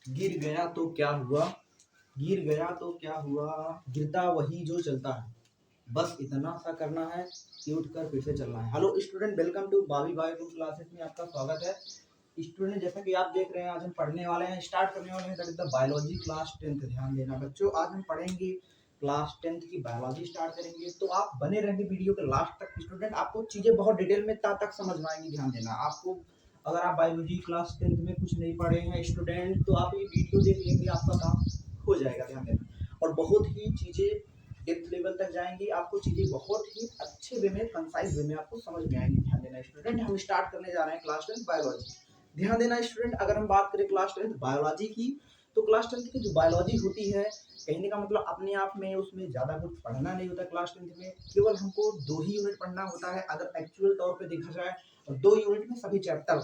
गिर गया तो क्या हुआ, गिर गया तो क्या हुआ, गिरता वही जो चलता है, बस इतना सा करना है कि उठकर फिर से चलना है। Hello student, welcome to Bavi bio classes में आपका स्वागत है। स्टूडेंट, जैसा कि आप देख रहे हैं, आज हम पढ़ने वाले हैं, स्टार्ट करने वाले हैं that is the biology class 10th। ध्यान देना बच्चों, आज हम पढ़ेंगे क्लास 10th की बायोलॉजी स्टार्ट करेंगे, तो आप बने रहेंगे वीडियो के लास्ट तक। स्टूडेंट, आपको चीजें बहुत डिटेल में तब तक समझ में आएंगी। ध्यान देना, आपको अगर आप बायोलॉजी क्लास 10th में कुछ नहीं पढ़े हैं स्टूडेंट, तो आप ये वीडियो देख लेंगे, आपका काम हो जाएगा। ध्यान देना, और बहुत ही चीजें डेप्थ लेवल तक जाएंगी, आपको चीजें बहुत ही अच्छे वे में, कंसाइज वे में आपको समझ में आएंगी। ध्यान देना स्टूडेंट, हम स्टार्ट करने जा रहे हैं क्लास 10th बायोलॉजी। ध्यान देना स्टूडेंट, अगर हम बात करें क्लास 10th बायोलॉजी की, तो क्लास 10th की जो बायोलॉजी होती है, कहने का मतलब अपने आप में उसमें ज़्यादा कुछ पढ़ना नहीं होता। क्लास 10th में केवल हमको 2 ही यूनिट पढ़ना होता है अगर एक्चुअल तौर पे देखा जाए, और 2 यूनिट में सभी चैप्टर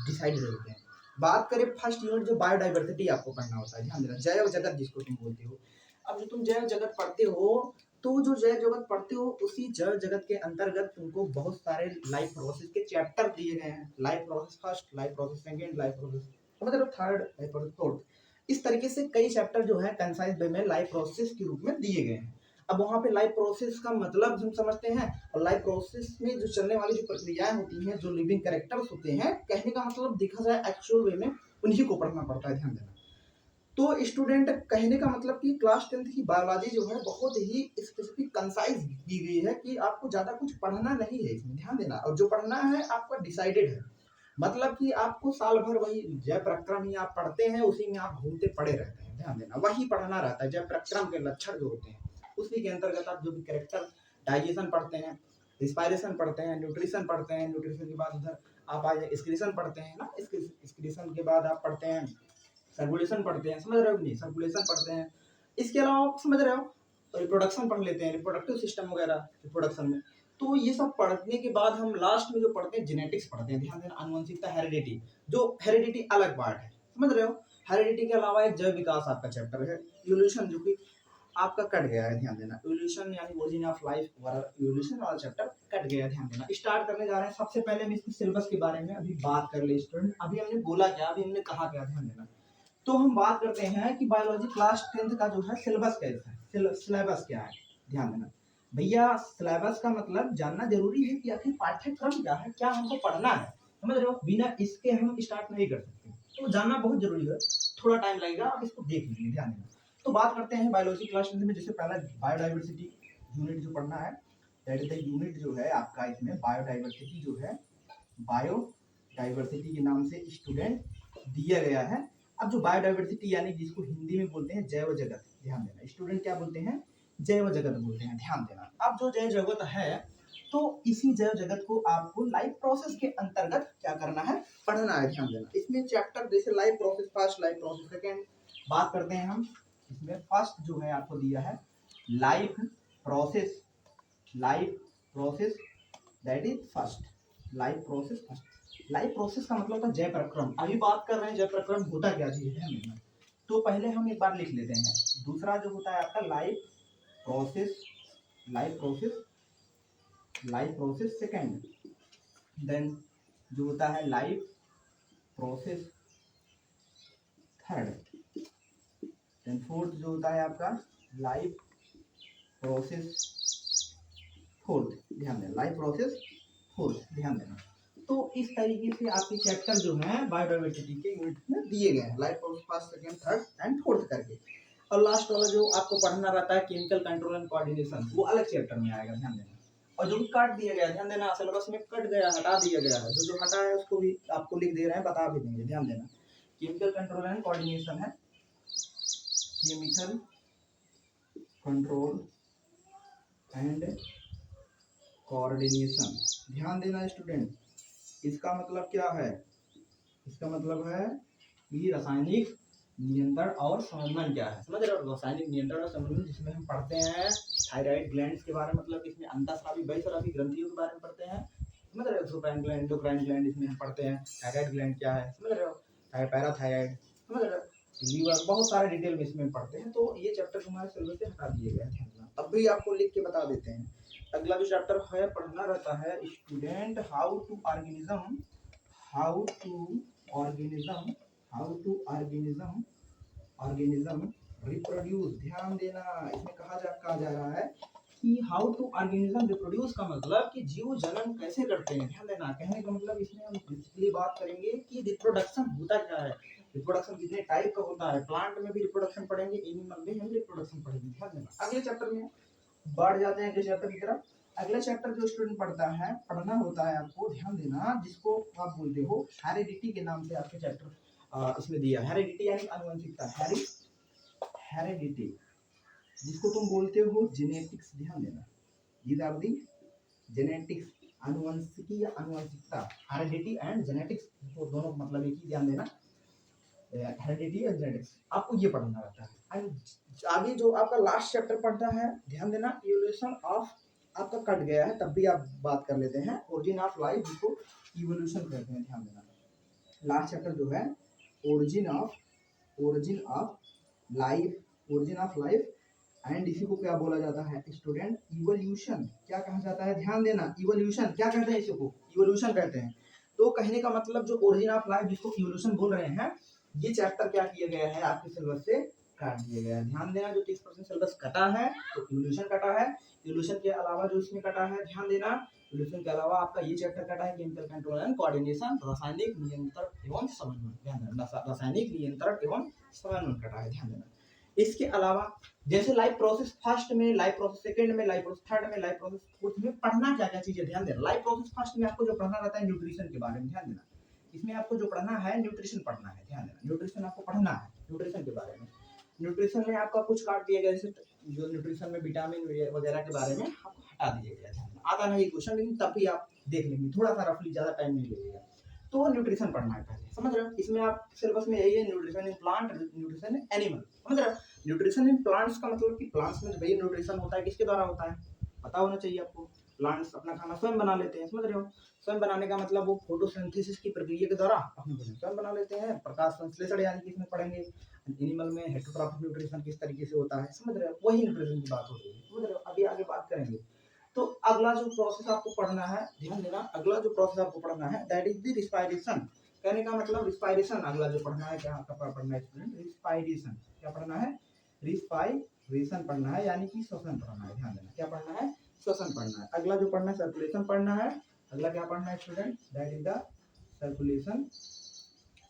डिसाइडेड होते हैं। बात करें फर्स्ट यूनिट, जो बायोडाइवर्सिटी आपको पढ़ना होता है। ध्यान देना, जैव जगत जिसको तुम बोलते हो। अब जो तुम जैव जगत पढ़ते हो, तो जो जैव जगत पढ़ते हो, उसी जैव जगत के अंतर्गत तुमको बहुत सारे लाइफ प्रोसेस के चैप्टर दिए गए हैं। Life process first, life process second, life process मतलब थर्ड, लाइफ प्रोसेस फोर्थ, इस तरीके से कई चैप्टर जो है कंसाइज वे में लाइफ प्रोसेस के रूप में दिए गए हैं। अब वहाँ पे लाइफ प्रोसेस का मतलब हम समझते हैं, और लाइफ प्रोसेस में जो चलने वाली जो प्रक्रियाएं होती हैं, जो लिविंग कैरेक्टर्स होते हैं, कहने का मतलब देखा जाए एक्चुअल वे में उन्हीं को पढ़ना पड़ता है। ध्यान देना, तो स्टूडेंट, कहने का मतलब कि क्लास 10th की बायोलॉजी जो है बहुत ही स्पेसिफिक कंसाइज दी गई है कि आपको ज्यादा कुछ पढ़ना नहीं है इसमें। ध्यान देना, और जो पढ़ना है आपका डिसाइडेड है, मतलब कि आपको साल भर वही जय प्रक्रम ही आप पढ़ते हैं, उसी में आप घूमते पड़े रहते हैं। ध्यान देना, वही पढ़ना रहता है। जय प्रक्रम के लक्षण जो होते हैं, उसी के अंतर्गत आप जो भी कैरेक्टर, डाइजेशन पढ़ते हैं, रिस्पायरेशन पढ़ते हैं, न्यूट्रिशन पढ़ते हैं, न्यूट्रिशन के बाद उधर आप आ जाए एक्सक्रीशन पढ़ते हैं ना, एक्सक्रीशन के बाद आप पढ़ते हैं सर्कुलेशन पढ़ते हैं, समझ रहे हो नहीं, सर्कुलेशन पढ़ते हैं। इसके अलावा आप समझ रहे हो, रिप्रोडक्शन पढ़ लेते हैं, रिप्रोडक्टिव सिस्टम वगैरह रिप्रोडक्शन में। तो ये सब पढ़ने के बाद हम लास्ट में जो पढ़ते हैं जेनेटिक्स पढ़ते हैं। ध्यान देना, आनुवंशिकता, हेरिडिटी, जो हेरिडिटी अलग पार्ट है, समझ रहे हो। हेरिडिटी के अलावा एक जैव विकास आपका चैप्टर है, इवोल्यूशन, जो कि आपका कट गया है। ध्यान देना, इवोल्यूशन यानी ओरिजिन ऑफ लाइफ वाला इवोल्यूशन वाला चैप्टर कट गया है। ध्यान देना, स्टार्ट करने जा रहे हैं। सबसे पहले हम इसके सिलेबस के बारे में अभी बात कर ले स्टूडेंट। अभी हमने बोला क्या, अभी हमने कहा क्या, ध्यान देना। तो हम बात करते हैं कि बायोलॉजी क्लास 10th का जो है सिलेबस कैसा है, सिलेबस क्या है। ध्यान देना भैया, सिलेबस का मतलब जानना जरूरी है कि आखिर पाठ्यक्रम क्या है, क्या हमको पढ़ना है, समझ रहे हो। बिना इसके हम स्टार्ट नहीं कर सकते, तो जानना बहुत जरूरी है। थोड़ा टाइम लगेगा, आप इसको देख लीजिए। ध्यान देना, तो बात करते हैं बायोलॉजी क्लास 10th में। जैसे पहला बायोडाइवर्सिटी यूनिट जो पढ़ना है, दैट इज द यूनिट जो है आपका, इसमें बायोडाइवर्सिटी जो है, बायोडाइवर्सिटी के नाम से स्टूडेंट दिया गया है। अब जो बायोडाइवर्सिटी यानी जिसको हिंदी में बोलते हैं जैव जगत, ध्यान देना स्टूडेंट, क्या बोलते हैं, जैव जगत बोलते हैं। ध्यान देना, अब जो जैव जगत है, तो इसी जैव जगत को आपको लाइफ प्रोसेस के अंतर्गत क्या करना है, पढ़ना है। ध्यान देना, इसमें चैप्टर जैसे life process first, life process second, बात करते हैं हम। इसमें फर्स्ट जो है आपको दिया है life process, life process, that is first, life process first. Life process का मतलब होता है जय प्रक्रम। अभी बात कर रहे हैं जय प्रक्रम होता क्या चीज है, तो पहले हम एक बार लिख लेते हैं। दूसरा जो होता है आपका life process, life process, life process second, then जो होता है life process third, then fourth जो होता है आपका लाइफ प्रोसेस फोर्थ। ध्यान देना, लाइफ प्रोसेस फोर्थ, ध्यान देना। तो इस तरीके से आपके चैप्टर जो है बायोडाइवर्सिटी के यूनिट में दिए गए हैं, life process first, second, third and fourth करके। और लास्ट वाला जो आपको पढ़ना रहता है केमिकल कंट्रोल एंड कोऑर्डिनेशन, वो अलग चैप्टर में आएगा। ध्यान देना, और जो भी काट दिया गया, ध्यान देना, सिलेबस में कट गया, हटा दिया गया है, जो हटा है उसको भी आपको लिख दे रहे हैं, बता भी देंगे। ध्यान देना, केमिकल कंट्रोल एंड कोऑर्डिनेशन है, केमिकल कंट्रोल एंड कोऑर्डिनेशन। ध्यान देना स्टूडेंट, इसका मतलब क्या है, इसका मतलब है कि रासायनिक नियंत्रण और समन्वय क्या है, समझ रहे हो। रासायनिक नियंत्रण और समन्वय, जिसमें हम पढ़ते हैं थायराइड ग्लैंड्स के बारे में, मतलब इसमें अंतःस्रावी बहिःस्रावी ग्रंथियों के बारे में पढ़ते हैं, समझ रहे हो। एक्सोक्राइन ग्लैंड, एंडोक्राइन ग्लैंड, इसमें हम पढ़ते हैं थायराइड ग्लैंड क्या है, समझ रहे हो, पैराथायराइड, समझ रहे हो, लीवर, बहुत सारे डिटेल में इसमें पढ़ते हैं। तो ये चैप्टर हमारे सिलेबस से हटा दिए गए हैं, अब भी आपको लिख के बता देते हैं। अगला जो चैप्टर है पढ़ना रहता है student, how to organism, how to organism, how to organism organism reproduce, ध्यान देना, इसमें कहा जा रहा है कि हाउ टू ऑर्गेनिज्म रिप्रोड्यूस का मतलब कि जीव जनन कैसे करते हैं। ध्यान देना, कहने का मतलब इसमें हम बेसिकली बात करेंगे कि रिप्रोडक्शन होता क्या है, रिप्रोडक्शन कितने टाइप का होता है, प्लांट में भी रिप्रोडक्शन पढ़ेंगे, एनिमल में हम रिप्रोडक्शन पढ़ेंगे। ध्यान देना, अगले चैप्टर में बढ़ जाते हैं अगले चैप्टर की तरफ। अगला चैप्टर जो स्टूडेंट पढ़ना होता है आपको, ध्यान देना, जिसको आप बोलते हो हेरिडिटी के नाम से आपके चैप्टर इसमें दिया। हेरिडिटी यानी आनुवंशिकता, हेरिडिटी जिसको तुम बोलते हो जेनेटिक्स। ध्यान देना, these are the जेनेटिक्स, आनुवंशिकी या आनुवंशिकता, हेरिडिटी एंड जेनेटिक्स, तो दोनों मतलब एक ही। ध्यान देना, हेरिडिटी और जेनेटिक्स आपको ये पढ़ना रहता है। एंड आगे जो आपका लास्ट चैप्टर पढ़ता है, ध्यान देना, इवोल्यूशन ऑफ, आपका कट गया है तब भी आप बात कर लेते हैं, ओरिजिन ऑफ लाइफ, जिसको इवोल्यूशन कहते हैं। ध्यान देना, लास्ट चैप्टर जो है ओरिजिन ऑफ लाइफ एंड इसी को क्या बोला जाता है स्टूडेंट, इवोल्यूशन। क्या कहा जाता है, ध्यान देना, इवोल्यूशन क्या कहते हैं, इसी को इवोल्यूशन कहते हैं। तो कहने का मतलब जो ओरिजिन ऑफ लाइफ जिसको इवोल्यूशन बोल रहे हैं, ये चैप्टर क्या किया गया है आपके सिलेबस से काट दिया गया है। ध्यान देना, जो 30% सिलेबस कटा है तो इवोल्यूशन कटा है। इवोल्यूशन के अलावा जो इसमें कटा है, ध्यान देना, इवोल्यूशन के अलावा आपका ये चैप्टर कटा है केमिकल कंट्रोल एंड कोऑर्डिनेशन, रासायनिक नियंत्रण एवं समन्वय। ध्यान देना, रासायनिक नियंत्रण एवं समन्वय कटा है। ध्यान देना, इसके अलावा जैसे लाइफ प्रोसेस फर्स्ट में, लाइफ प्रोसेस सेकंड में, लाइफ प्रोसेस थर्ड में, लाइफ प्रोसेस फोर्थ में पढ़ना क्या क्या चीजें, ध्यान देना। लाइफ प्रोसेस फर्स्ट में आपको जो पढ़ना रहता है न्यूट्रिशन के बारे में। ध्यान देना, इसमें आपको जो पढ़ना है न्यूट्रिशन पढ़ना है। ध्यान देना, न्यूट्रिशन आपको पढ़ना है, न्यूट्रिशन के बारे में। न्यूट्रिशन में आपका कुछ काट दिया गया, जैसे जो न्यूट्रिशन में विटामिन वगैरह के बारे में आपको हटा दिया गया। आता नहीं क्वेश्चन, लेकिन तब भी आप देख लेंगे, थोड़ा सा रफली, ज्यादा टाइम नहीं लगेगा। तो न्यूट्रिशन पढ़ना है पहले, समझ रहे हो। इसमें आप सिलेबस में यही है, nutrition in plant, nutrition in animal, समझ रहे हो। न्यूट्रिशन इन प्लांट्स का मतलब कि प्लांट्स में भैया न्यूट्रिशन होता है किसके द्वारा होता है, पता होना चाहिए आपको। प्लांट्स अपना खाना स्वयं बना लेते हैं, समझ रहे हो। स्वयं बनाने का मतलब वो फोटोसिंथेसिस की प्रक्रिया के द्वारा अपने भोजन स्वयं बना लेते हैं। प्रकाश संश्लेषण यानी कि इसमें पढ़ेंगे एनिमल में हेटरोट्रॉफिक न्यूट्रिशन किस तरीके से होता है, समझ रहे हो, वही न्यूट्रिशन की बात हो रही है, समझ रहे हो। अभी आगे बात करेंगे। तो अगला जो प्रोसेस आपको पढ़ना है, ध्यान देना, अगला जो प्रोसेस आपको पढ़ना है दैट इज द रिस्पायरेशन। कहने का मतलब रिस्पायरेशन अगला जो पढ़ना है, क्या आपका पढ़ना है स्टूडेंट, रिस्पायरेशन। क्या पढ़ना है, रिस्पायरेशन पढ़ना है, यानी कि श्वसन पढ़ना है। ध्यान देना, क्या पढ़ना है, श्वसन पढ़ना है। अगला जो पढ़ना है सर्कुलेशन पढ़ना है। अगला क्या पढ़ना है student, that is the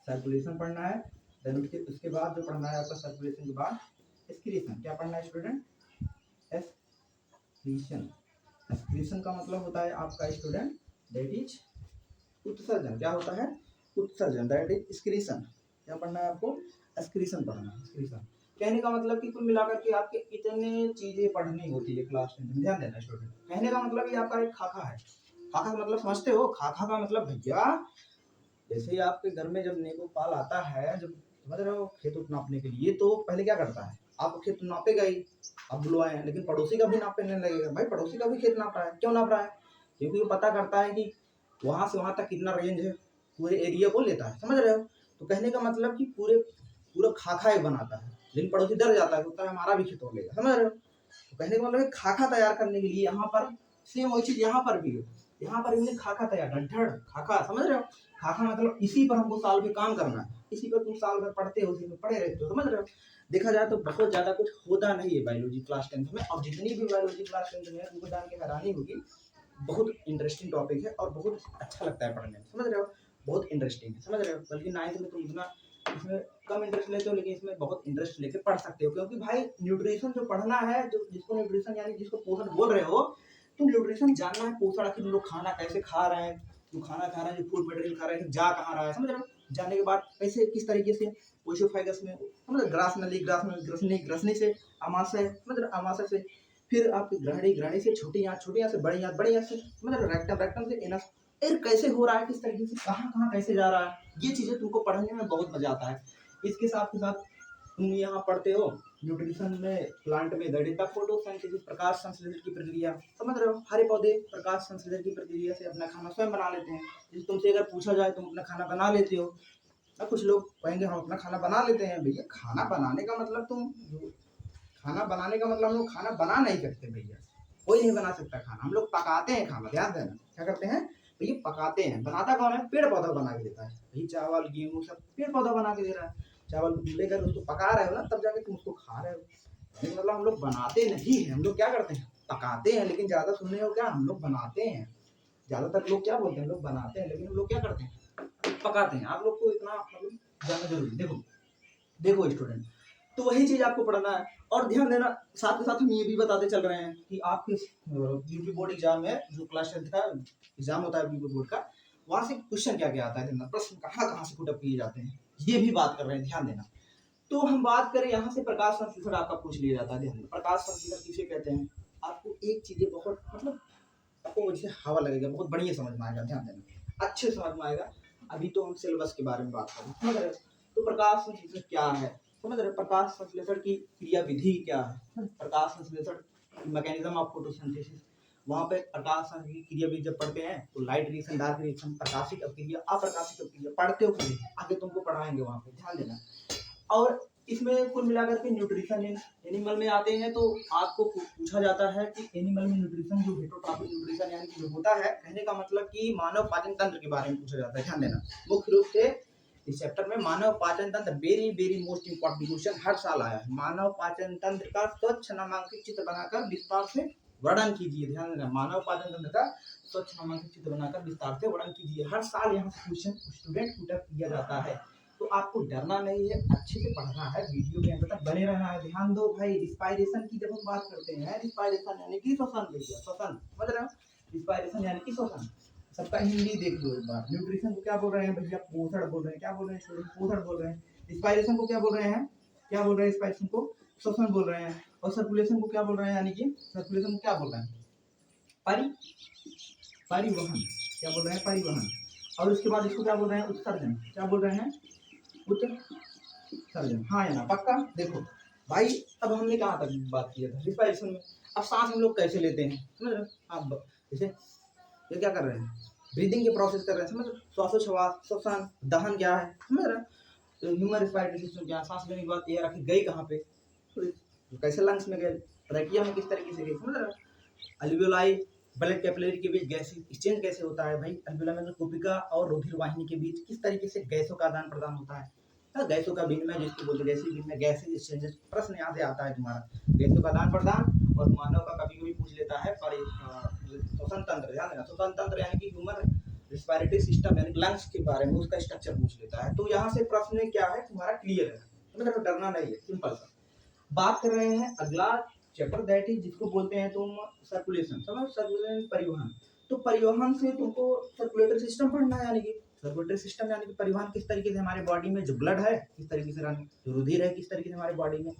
circulation पढ़ना है। देन उसके बाद जो पढ़ना है आपका सर्कुलेशन के बाद एक्सक्रीशन। क्या पढ़ना है स्टूडेंट, एक्सक्रीशन। एक्सक्रीशन का मतलब होता है आपका स्टूडेंट दैट इज उत्सर्जन। क्या होता है, उत्सर्जन, दैट इज एक्सक्रीशन। क्या पढ़ना है आपको, एक्सक्रीशन पढ़ना है, एक्सक्रीशन। कहने का मतलब कि कुल मिलाकर के आपके इतने चीजें पढ़नी होती है क्लास 10 में। ध्यान देना स्टूडेंट, कहने का मतलब ये आपका एक खाका है। खाका का मतलब समझते हो, खाका का मतलब भैया जैसे आपके घर में जब नेको पाल आता है, जब समझ रहे हो खेत उत नापने के लिए, तो पहले क्या करता है, आपको खेत नापेगा ही, आप बुलवाए हैं, लेकिन पड़ोसी का भी नापने लगेगा। भाई पड़ोसी का भी खेत नाप रहा है, क्यों नाप रहा है, क्योंकि वो पता करता है कि वहां से वहां तक कितना रेंज है, पूरे एरिया को लेता है, समझ रहे हो। तो कहने का मतलब कि पूरा खाका एक बनाता है, लेकिन पड़ोसी डर जाता है, सोचता है हमारा भी खेत हो लेगा, समझ रहे हो। तो कहने का मतलब खाका तैयार करने के लिए यहाँ पर सेम वही चीज यहाँ पर भी है। यहाँ पर इन्हें खाका तैयार, ढड्ढड़ खाका, समझ रहे हो। खाका मतलब इसी पर हमको साल में काम करना है, इसी पर तुम साल भर पढ़ते हो, उसी में पढ़े रहते हो, समझ रहे हो। देखा जाए तो बहुत ज्यादा कुछ होता नहीं है बायोलॉजी क्लास 10 में, और जितनी भी बायोलॉजी क्लास 10 में है उनको जान के हैरानी होगी। बहुत इंटरेस्टिंग टॉपिक है और बहुत अच्छा लगता है पढ़ने में, समझ रहे हो, बहुत इंटरेस्टिंग है, समझ रहे हो। बल्कि 9th में तुम इतना इसमें कम इंटरेस्ट लेते हो, लेकिन इसमें बहुत इंटरेस्ट लेके पढ़ सकते हो, क्योंकि भाई न्यूट्रिशन जो पढ़ना है, जो जिसको न्यूट्रिशन यानी जिसको पोषण बोल रहे हो, तो न्यूट्रिशन जानना है, पोषण आखिर लोग खाना कैसे खा रहे हैं, जो खाना खा रहे हैं, जो फूड मटेरियल खा रहे हैं, जा कहाँ रहा है, समझ रहे हो। जानने के बाद कैसे किस तरीके से पोषोफाइगस में, समझ रहे, ग्रासनली से आमाशय, मतलब आमाशय से फिर आपकी ग्रहणी से छोटी आंत से बड़ी आंत से, मतलब रेक्टम से एनस, फिर कैसे हो रहा है, किस तरीके से कहाँ कैसे जा रहा है, ये चीजें तुमको पढ़ने में बहुत मजा आता है। इसके साथ तुम यहाँ पढ़ते हो न्यूट्रिशन में, प्लांट में दैट इज द फोटोसिंथेसिस, प्रकाश संश्लेषण की प्रक्रिया, समझ रहे हो। हरे पौधे प्रकाश संश्लेषण की प्रक्रिया से अपना खाना स्वयं बना लेते हैं। जिस तुमसे अगर पूछा जाए तुम अपना खाना बना लेते हो, ना कुछ लोग कहेंगे हम अपना खाना बना लेते हैं। भैया खाना बनाने का मतलब खाना बनाने का मतलब हम लोग खाना बना नहीं सकते भैया, कोई नहीं बना सकता खाना, हम लोग पकाते हैं खाना। ध्यान देना, क्या करते हैं भैया, पकाते हैं। बनाता कौन है, पेड़ पौधा बना के देता है। भैया चावल गेहूँ सब पेड़ पौधा बना के दे रहा है। चावल को लेकर उसको पका रहे हो ना, तब जाके तुम उसको खा रहे हो। मतलब हम लोग बनाते नहीं है, हम लोग क्या करते हैं, पकाते हैं। लेकिन ज्यादा सुन रहे हो क्या, हम लोग बनाते हैं। ज्यादातर लोग क्या बोलते हैं, हम लोग बनाते हैं, लेकिन हम लोग क्या करते हैं, पकाते हैं। आप लोग को इतना मतलब जानना जरूरी। देखो देखो स्टूडेंट, तो वही चीज आपको पढ़ना है। और ध्यान देना, साथ के साथ हम ये भी बताते चल रहे हैं कि आपके यूपी बोर्ड एग्जाम में जो क्लास 10 का एग्जाम होता है यूपी बोर्ड का, वहां से क्वेश्चन क्या क्या आता है, प्रश्न कहाँ कहाँ से पुटअप किए जाते हैं, ये भी बात कर रहे हैं, ध्यान देना। तो हम बात करें यहाँ से, प्रकाश संश्लेषण आपका पूछ लिया जाता है। ध्यान देना, प्रकाश संश्लेषण किसे कहते हैं। आपको एक चीज बहुत मतलब आपको जैसे हवा लगेगा, बहुत बढ़िया समझ में आएगा, ध्यान देना, अच्छे समझ में आएगा। अभी तो हम सिलेबस के बारे में बात करें, समझ रहे हो। तो प्रकाश संश्लेषण क्या है, समझ रहे, प्रकाश संश्लेषण की क्रिया विधि क्या है, प्रकाश संश्लेषण मैकेनिज्म ऑफ फोटोसिंथेसिस। वहां पे प्रकाश संश्लेषण की क्रिया विधि जब पढ़ते हैं तो लाइट रिएक्शन, डार्क रिएक्शन, प्रकाशिक अपक्रिया, अप्रकाशिक अपक्रिया पढ़ते हो कि आगे तुमको पढ़ाएंगे वहां पे, ध्यान देना। और इसमें कुल मिलाकर के न्यूट्रिशन एनिमल में आते हैं, तो आपको पूछा जाता है कि एनिमल में न्यूट्रिशन जो हेटरोट्रॉफिक न्यूट्रिशन यानी कि जो होता है, कहने का मतलब कि मानव पाचन तंत्र के बारे में पूछा जाता है। ध्यान देना, मुख्य रूप से इस चैप्टर में मानव पाचन तंत्र very very most important question हर साल आया है। मानव पाचन तंत्र का स्वच्छ नामांकित चित्र बनाकर विस्तार से वर्णन कीजिए। ध्यान देना, मानव पाचन तंत्र का स्वच्छ नामांकित चित्र बनाकर विस्तार से वर्णन कीजिए। हर साल यहाँ से क्वेश्चन स्टूडेंट पुटअप किया जाता है, तो आपको डरना नहीं है, अच्छे से पढ़ना है, वीडियो के अंत तक बने रहना है। ध्यान दो भाई, रिस्पायरेशन की जब हम बात करते हैं, रिस्पायरेशन यानी कि श्वसन, भैया श्वसन, समझ रहे हो, रिस्पायरेशन यानी कि श्वसन। सबका हिंदी देख लो एक बार। न्यूट्रिशन को क्या बोल रहे हैं भैया, पोषण बोल रहे हैं। क्या बोल रहे हैं स्टूडेंट, पोषण बोल रहे हैं। रिस्पायरेशन को क्या बोल रहे हैं, क्या बोल रहे हैं, रिस्पायरेशन को श्वसन बोल रहे हैं। और सर्कुलेशन को क्या बोल रहे हैं, यानी कि सर्कुलेशन को क्या बोल रहे हैं, परिवहन, क्या बोल रहे हैं, परिवहन। और उसके बाद इसको क्या बोल रहे हैं, उत्सर्जन, क्या बोल रहे हैं, उत्सर्जन। हाँ या ना, पक्का। देखो भाई, अब हमने कहाँ तक बात किया था, रिस्पायरेशन में। अब सांस हम लोग कैसे लेते हैं, समझ रहे हो आप, जैसे ये क्या कर रहे हैं, ब्रीदिंग के प्रोसेस कर रहे हैं, समझ रहे हो, श्वासोच्छ्वास, श्वसन, दहन क्या है, समझ रहे हो। तो ह्यूमन रिस्पायरेटरी सिस्टम क्या है, सांस लेने के बाद एयर आखिर गई कहाँ पे, तो कैसे लंग्स में गए, ट्रैकिया में किस तरीके से गई, समझ रहे हो। अल्वियोलाई ब्लड कैपिलरी के बीच गैस एक्सचेंज कैसे होता है भाई, अल्वियोलाई में कुपिका और रुधिर वाहिनी के बीच किस तरीके से गैसों का आदान प्रदान होता है, गैसों का विनिमय जिसको बोलते हैं, गैसीय विनिमय, गैसीय एक्सचेंज। प्रश्न यहाँ से आता है तुम्हारा, गैसों का आदान प्रदान। और मानव का कभी कभी पूछ लेता है श्वसन तंत्र, ध्यान देना, श्वसन तंत्र यानी कि ह्यूमन रिस्पायरेटरी सिस्टम यानी लंग्स के बारे में, उसका स्ट्रक्चर पूछ लेता है। तो यहाँ से प्रश्न क्या है तुम्हारा, क्लियर है, मतलब डरना नहीं है, सिंपल सा। बात कर रहे हैं अगला चैप्टर, दैट इज जिसको बोलते हैं तुम सर्कुलेशन, समझ, सर्कुलेशन परिवहन। तो परिवहन से तुमको सर्कुलेटरी सिस्टम पढ़ना है, यानी कि सर्कुलेटरी सिस्टम यानी कि परिवहन किस तरीके से हमारे बॉडी में जो ब्लड है किस तरीके से रन, जो रुधिर है किस तरीके से हमारे बॉडी में,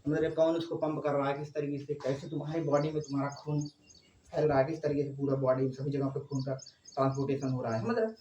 मतलब कौन उसको पंप कर रहा है, किस तरीके से, कैसे तुम्हारी बॉडी में तुम्हारा खून फैल रहा है, किस तरीके से पूरा बॉडी सभी जगह पे खून का ट्रांसपोर्टेशन हो रहा है, मतलब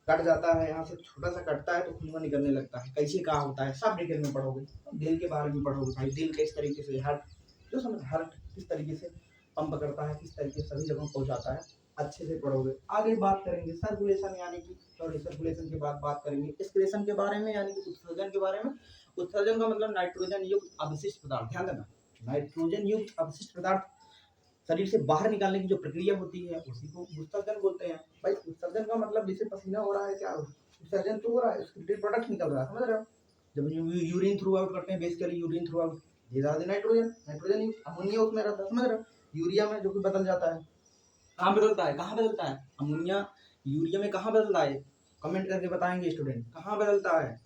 कट जाता है, यहाँ से छोटा सा कटता है तो खून निकलने लगता है, कैसे कहाँ होता है, सब डिटेल में पढ़ोगे। दिल के बारे में पढ़ोगे भाई, दिल किस तरीके से, हार्ट जो समझ, हार्ट किस तरीके से पंप करता है, किस तरीके से सभी जगह पहुँचाता है, अच्छे से पढ़ोगे। आगे बात करेंगे सर्कुलेशन यानी कि, सॉरी सर्कुलेशन के बाद बात करेंगे एक्सक्रेशन के बारे में, यानी कि उत्सर्जन के बारे में। उत्सर्जन का मतलब नाइट्रोजन युक्त अवशिष्ट पदार्थ, ध्यान देना, नाइट्रोजन युक्त अवशिष्ट पदार्थ शरीर से बाहर निकालने की जो प्रक्रिया होती है उसी को उत्सर्जन बोलते हैं। भाई उत्सर्जन का मतलब जैसे पसीना हो रहा है, क्या उत्सर्जन तो हो रहा है, उसके प्रोडक्ट निकल रहा है, समझ रहे हो। जब यूरिन थ्रू आउट करते हैं, बेसिकली यूरिन थ्रू आउट, ये ज्यादा नाइट्रोजन, नाइट्रोजन अमोनिया उसमें रहता है, समझ रहे हो। यूरिया में जो कि बदल जाता है, कहाँ बदलता है, कहाँ बदलता है, अमोनिया यूरिया में कहाँ बदलता है, कमेंट करके बताएंगे स्टूडेंट, कहाँ बदलता है,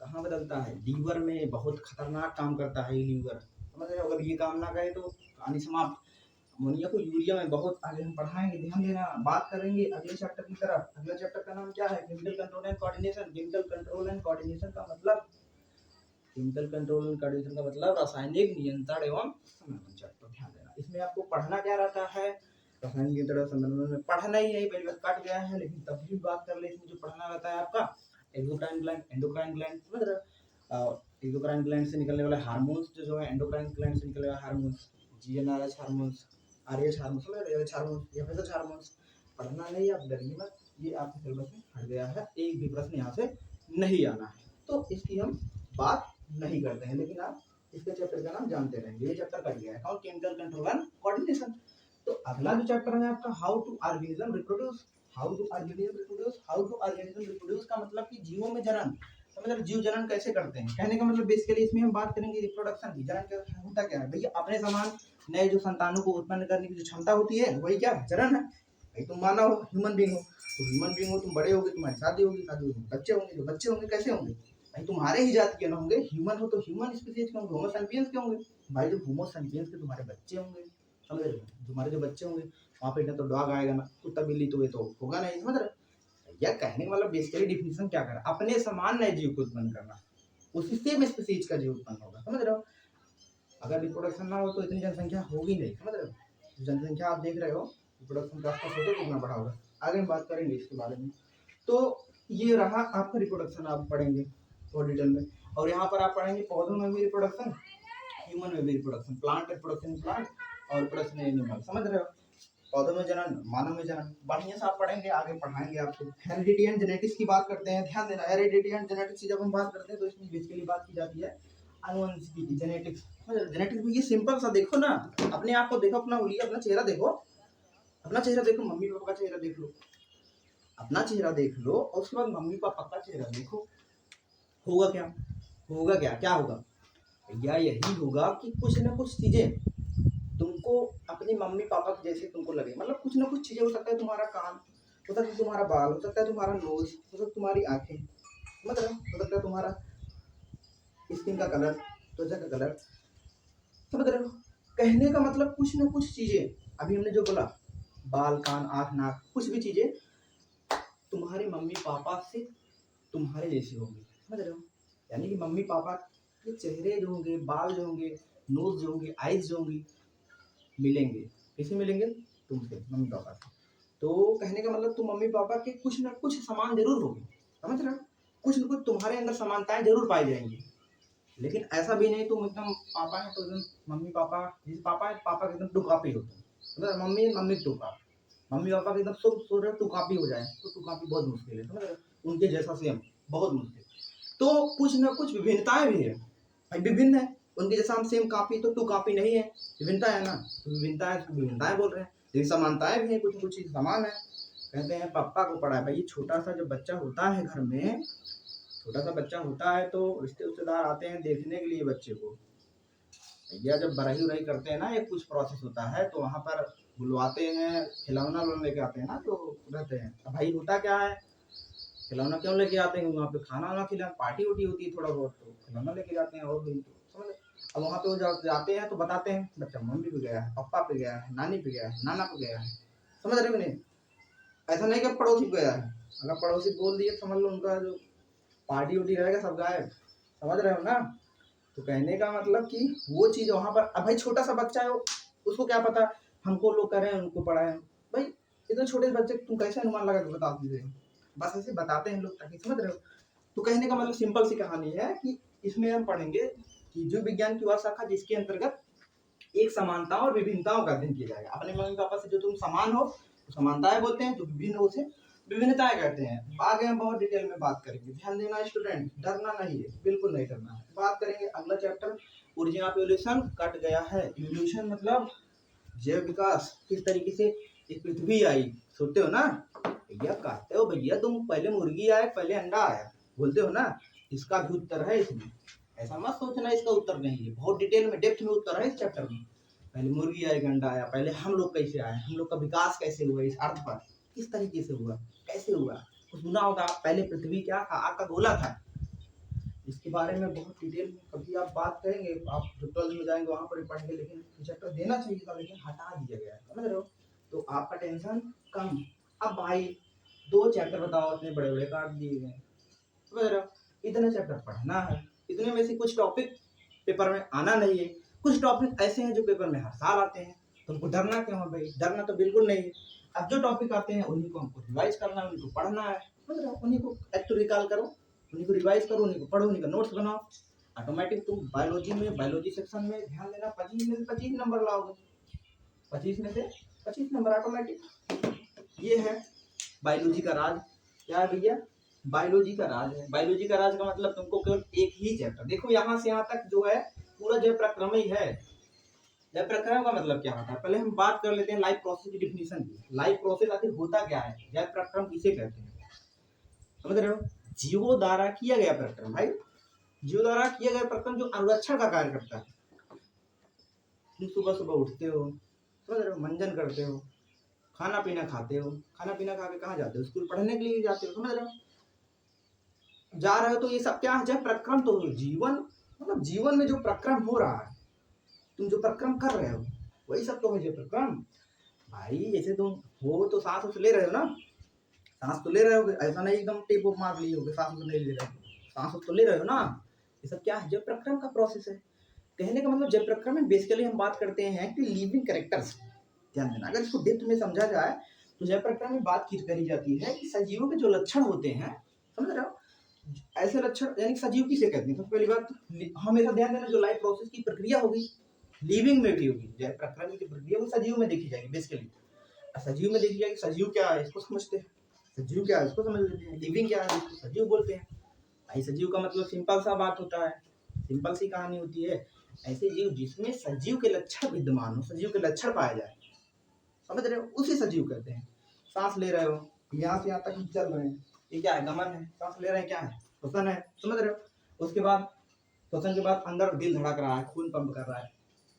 कहाँ बदलता है, लीवर में बहुत खतरनाक काम करता है ये लीवर, समझ रहे हो। अगर ये काम ना करे तो कहानी समाप्त। अमोनिया को यूरिया में बहुत आगे हम पढ़ाएंगे, ध्यान देना। बात करेंगे अगले चैप्टर की तरफ। अगले चैप्टर का नाम क्या है, chemical control and coordination. Chemical control and coordination का मतलब, केमिकल कंट्रोल एंड कोऑर्डिनेशन का मतलब रासायनिक नियंत्रण एवं समन्वय। चैप्टर ध्यान देना, इसमें आपको पढ़ना क्या रहता है, रासायनिक नियंत्रण समन्वय में पढ़ना ही नहीं, पहले कट गया है, लेकिन तब भी बात कर ले, इसमें जो पढ़ना रहता है आपका एक्सोक्राइन ग्लैंड, एंडोक्राइन ग्लैंड, समझ रहे हो। एक्सोक्राइन ग्लैंड से निकलने वाले हार्मोन्स जो है, एंडोक्राइन ग्लैंड से निकलने वाले hormones, GnRH hormones, RH hormones, समझ रहे हो, एच हार्मोन्स, एफएसएच हार्मोन्स। पढ़ना नहीं, आप डरिए मत, ये आपके सिलेबस में हट गया है, एक भी प्रश्न यहाँ से नहीं आना है, तो इसकी हम बात नहीं करते हैं। लेकिन आप इसके चैप्टर का नाम जानते रहेंगे, ये चैप्टर कट गया है, कौन, केमिकल कंट्रोल एंड कोऑर्डिनेशन। तो अगला जो चैप्टर है आपका, how to organism reproduce. How to organism reproduce, how to organism reproduce का मतलब कि जीवों में जन्म, समझ रहे हो? जीव जनन कैसे करते हैं, कहने का मतलब बेसिकली इसमें हम बात करेंगे रिप्रोडक्शन की। जनन क्या होता क्या है भैया, अपने समान नए जो संतानों को उत्पन्न करने की जो क्षमता होती है वही क्या है, जनन है। भाई तुम मानव हो, ह्यूमन बींग हो, तो ह्यूमन बींग हो, तुम बड़े होगे, तुम्हारी शादी होगी, शादी होगी बच्चे होंगे, जो बच्चे होंगे कैसे होंगे भाई, तुम्हारे ही जाति के ना होंगे। ह्यूमन हो तो ह्यूमन स्पीसीज के होंगे, होमो सेपियंस के होंगे भाई, जो होमो सेपियंस के तुम्हारे बच्चे होंगे, समझ रहे हो? तुम्हारे जो बच्चे होंगे वहाँ पे ना तो डॉग आएगा ना कुत्ता बिल्ली, तो ये तो होगा नहीं, समझ रहे हो? यह कहने का मतलब बेसिकली डिफिनेशन क्या कर रहा है, अपने समान नए जीव को उत्पन्न करना, उसी सेम स्पीसीज का जीव उत्पन्न होगा, समझ रहे हो? अगर रिप्रोडक्शन ना हो तो इतनी जनसंख्या होगी नहीं, समझ रहे हो? जनसंख्या आप देख रहे हो रिप्रोडक्शन के आसपास होते कितना बड़ा होगा, आगे हम बात करेंगे इसके बारे में। तो ये रहा आपका रिप्रोडक्शन, आप पढ़ेंगे और डिटेल में। और यहाँ पर आप पढ़ेंगे पौधों में भी रिप्रोडक्शन, ह्यूमन में भी रिप्रोडक्शन, प्लांट रिप्रोडक्शन प्लांट और रिप्रोडक्शन एनिमल, समझ रहे हो? पौधों में जनन, मानव में जनन, बढ़िया से आप पढ़ेंगे, आगे पढ़ाएंगे आपको। हेरिडिटी एंड जेनेटिक्स की बात करते हैं, ध्यान देना। हेरिडिटी एंड जेनेटिक्स की जब हम बात करते हैं तो इसमें बेसिकली बात की जाती है आनुवंशिकी की, जेनेटिक्स। जेनेटिक्स में ये सिंपल सा देखो ना, अपने आप को देखो, अपना उंगली, अपना चेहरा देखो, अपना चेहरा देखो, मम्मी पापा का चेहरा देख लो, अपना चेहरा देख लो और उसके बाद मम्मी पापा का चेहरा देखो, होगा क्या, होगा क्या, क्या होगा भैया, यही होगा कि कुछ ना कुछ चीजें तुमको अपनी मम्मी पापा के जैसे तुमको लगे, मतलब कुछ ना कुछ चीजें, हो सकता है तुम्हारा कान, हो सकता है तुम्हारा बाल, हो सकता है तुम्हारा नोज, हो सकता है तुम्हारी आंखें, मतलब हो सकता है तुम्हारा स्किन का कलर, त्वचा का कलर, समझ रहे हो? कहने का मतलब कुछ ना कुछ चीजें, अभी हमने जो बोला बाल कान आँख नाक, कुछ भी चीजें तुम्हारे मम्मी पापा से तुम्हारे जैसे होंगे, समझ रहे हो? यानी कि मम्मी पापा के चेहरे जो होंगे, बाल जो होंगे, नोज जो होंगे, आइज जो होंगी, मिलेंगे। किसे मिलेंगे? तुमसे, मम्मी पापा से। तो कहने का मतलब तुम मम्मी पापा के कुछ ना कुछ समान जरूर होगी, समझ रहे हो? कुछ ना कुछ तुम्हारे अंदर समानताएं जरूर पाई जाएंगी। लेकिन ऐसा भी नहीं तुम एकदम पापा है तो एकदम मम्मी पापा, जैसे पापा है पापा के एकदम टू कॉपी होते हैं, मतलब mummy mummy to copy, mummy papa के एकदम सब सो रहे टू कॉपी हो जाए तो टू कॉपी बहुत मुश्किल है, समझ रहे हो? उनके जैसा सेम बहुत मुश्किल। तो कुछ ना कुछ विभिन्नताएं भी है भाई, विभिन्न है। उनके जैसा हम सेम कॉपी तो टू कॉपी नहीं है, विभिन्नता है ना, तो विभिन्नता है, विभिन्नताएं बोल रहे हैं, लेकिन समानताएं भी है, कुछ कुछ चीज समान है। कहते हैं पापा को पढ़ा है भाई, छोटा सा जब बच्चा होता है घर में, छोटा सा बच्चा होता है तो रिश्तेदार आते हैं देखने के लिए बच्चे को, भैया जब बराई उराई करते हैं ना, एक कुछ प्रोसेस होता है तो वहाँ पर बुलवाते हैं, खिलौना लेके आते हैं ना, तो रहते हैं। अब भाई होता क्या है, खिलौना क्यों लेके आते हैं, वहाँ पे खाना वाना खिला, पार्टी उटी होती है थोड़ा बहुत, तो खिलौना लेके जाते हैं, और भी तो समझ। अब वहाँ पे वो जाते हैं तो बताते हैं बच्चा मम्मी पे गया है, पापा पे गया है, नानी पे गया है, नाना पे गया है, समझ रहे हो नहीं? ऐसा नहीं कि पड़ोसी पे गया है, अगर पड़ोसी बोल दिए समझ लो उनका जो पार्टी उटी रहेगा सब गायब, समझ रहे हो ना? तो कहने का मतलब कि वो चीज वहां पर, अब भाई छोटा सा बच्चा है उसको क्या पता, हमको लोग कह रहे हैं उनको पढ़ाए भाई, इतने छोटे बच्चे तुम कैसे अनुमान लगा के बता दीजिए, बस ऐसे बताते हैं लोग ताकि, समझ रहे हो? तो कहने का मतलब सिंपल सी कहानी है कि इसमें हम पढ़ेंगे कि जीव विज्ञान की वह शाखा जिसके अंतर्गत एक समानता और विभिन्नताओं का अध्ययन किया जाएगा। अपने मम्मी पापा से जो तुम समान हो तो समानताएं बोलते हैं, जो विभिन्न हो उसे विभिन्नताएं कहते हैं। आगे हम बहुत डिटेल में बात करेंगे, ध्यान देना स्टूडेंट, डरना नहीं है, बिल्कुल नहीं डरना है। बात करेंगे अगला चैप्टर, ऊर्जा ऑफ इवोल्यूशन कट गया है। इवोल्यूशन मतलब जैव विकास, किस तरीके से एक पृथ्वी आई, सोचते हो ना भैया, कहते हो भैया तुम पहले मुर्गी आए पहले अंडा आया, बोलते हो ना, इसका भी उत्तर है इसमें, ऐसा मत सोचना इसका उत्तर नहीं है, बहुत डिटेल में डेप्थ में उत्तर है इस चैप्टर में। पहले मुर्गी आई अंडा आया, पहले हम लोग कैसे आए, हम लोग का विकास कैसे हुआ इस अर्थ पर, किस तरीके से हुआ, कैसे हुआ, कुछ सुना होगा पहले पृथ्वी क्या था, आग का गोला था। इसके बारे में बहुत डिटेल में कभी आप बात करेंगे, आप जो 12 में जाएंगे वहां पर ही पढ़ेंगे, लेकिन चैप्टर देना चाहिए था लेकिन हटा दिया गया है, समझ रहे हो? तो आपका टेंशन कम। अब भाई 2 चैप्टर बताओ, इतने बड़े बड़े काट दिए गए, समझ रहे हो? इतने चैप्टर पढ़ना है, इतने में से कुछ टॉपिक पेपर में आना नहीं है, कुछ टॉपिक ऐसे हैं जो पेपर में हर साल आते हैं, तुमको डरना क्यों है भाई, डरना तो बिल्कुल नहीं है। अब जो टॉपिक आते हैं उन्हीं को हमको रिवाइज करना है, उन्हीं को पढ़ना है, समझ रहे हो? उन्हीं को एक्ट रिकॉल करो, उन्हीं को रिवाइज करो, उन्हीं को पढ़ो, उन्हीं का नोट्स बनाओ, ऑटोमेटिक तुम बायोलॉजी में, बायोलॉजी सेक्शन में ध्यान देना, 25 में से 25 नंबर लाओगे, 25 में से 25 नंबर ऑटोमेटिक। ये है बायोलॉजी का राज। क्या है भैया? बायोलॉजी का राज है। बायोलॉजी का राज का मतलब तुमको केवल एक ही चैप्टर, देखो यहाँ से यहाँ तक जो है पूरा जय प्रक्रम ही है। जय प्रक्रम का मतलब क्या होता है, पहले हम बात कर लेते हैं लाइफ प्रोसेस की डिफिनीशन की। लाइफ प्रोसेस आखिर होता क्या है, जय प्रक्रम किसे कहते हैं, समझ रहे हो? जीवों द्वारा किया गया प्रक्रम। भाई जीवों द्वारा किया गया प्रक्रम जो अनुरक्षण का कार्य करता है। तुम सुबह सुबह उठते हो, समझ रहे हो, मंजन करते हो, खाना पीना खाते हो, खाना पीना खा के कहाँ जाते हो, स्कूल पढ़ने के लिए जाते हो, समझ रहे हो, जा रहे हो, तो ये सब क्या है, जब प्रक्रम तो जीवन मतलब जीवन में जो प्रक्रम हो रहा है, तुम जो प्रक्रम कर रहे हो वही सब तो है जो प्रक्रम। भाई जैसे तुम हो तो सांस ले रहे हो ना, सांस तो ले रहे हो, ऐसा नहीं एकदम टेप ऑफ मार लिए हो, सांस तो नहीं ले रहे हो, सांस तो ले रहे हो ना। ये सब क्या है, जब प्रक्रम का प्रोसेस है। कहने का मतलब जब प्रक्रम में बेसिकली हम बात करते हैं कि लिविंग कैरेक्टर्स, ध्यान देना, अगर इसको डेप्थ में समझा जाए तो जय प्रक्रम में बात करी जाती है कि सजीवों के जो लक्षण होते हैं, समझ रहे हो, ऐसे लक्षण यानी सजीव किसे कहते हैं। सबसे पहली बात हमेशा ध्यान देना, जो लाइफ प्रोसेस की प्रक्रिया होगी लिविंग में भी होगी, जय प्रक्रम की प्रक्रिया वो सजीव में देखी जाएगी बेसिकली। सजीव में देखी जाएगी, सजीव क्या है इसको समझते हैं, सजीव क्या है इसको समझ लेते हैं, लिविंग क्या है इसको सजीव बोलते हैं। भाई सजीव का मतलब सिंपल सा बात होता है, सिंपल सी कहानी होती है, ऐसे जीव जिसमें सजीव के लक्षण विद्यमान हो, सजीव के लक्षण पाए जाए, समझ रहे हो, उसे सजीव कहते हैं। सांस ले रहे हो, यहाँ से यहाँ तक चल रहे हैं, ये क्या है, गमन है, सांस ले रहे हैं क्या है, श्वसन है, समझ रहे हो। उसके बाद श्वसन के बाद अंदर दिल धड़क रहा है, खून पंप कर रहा है,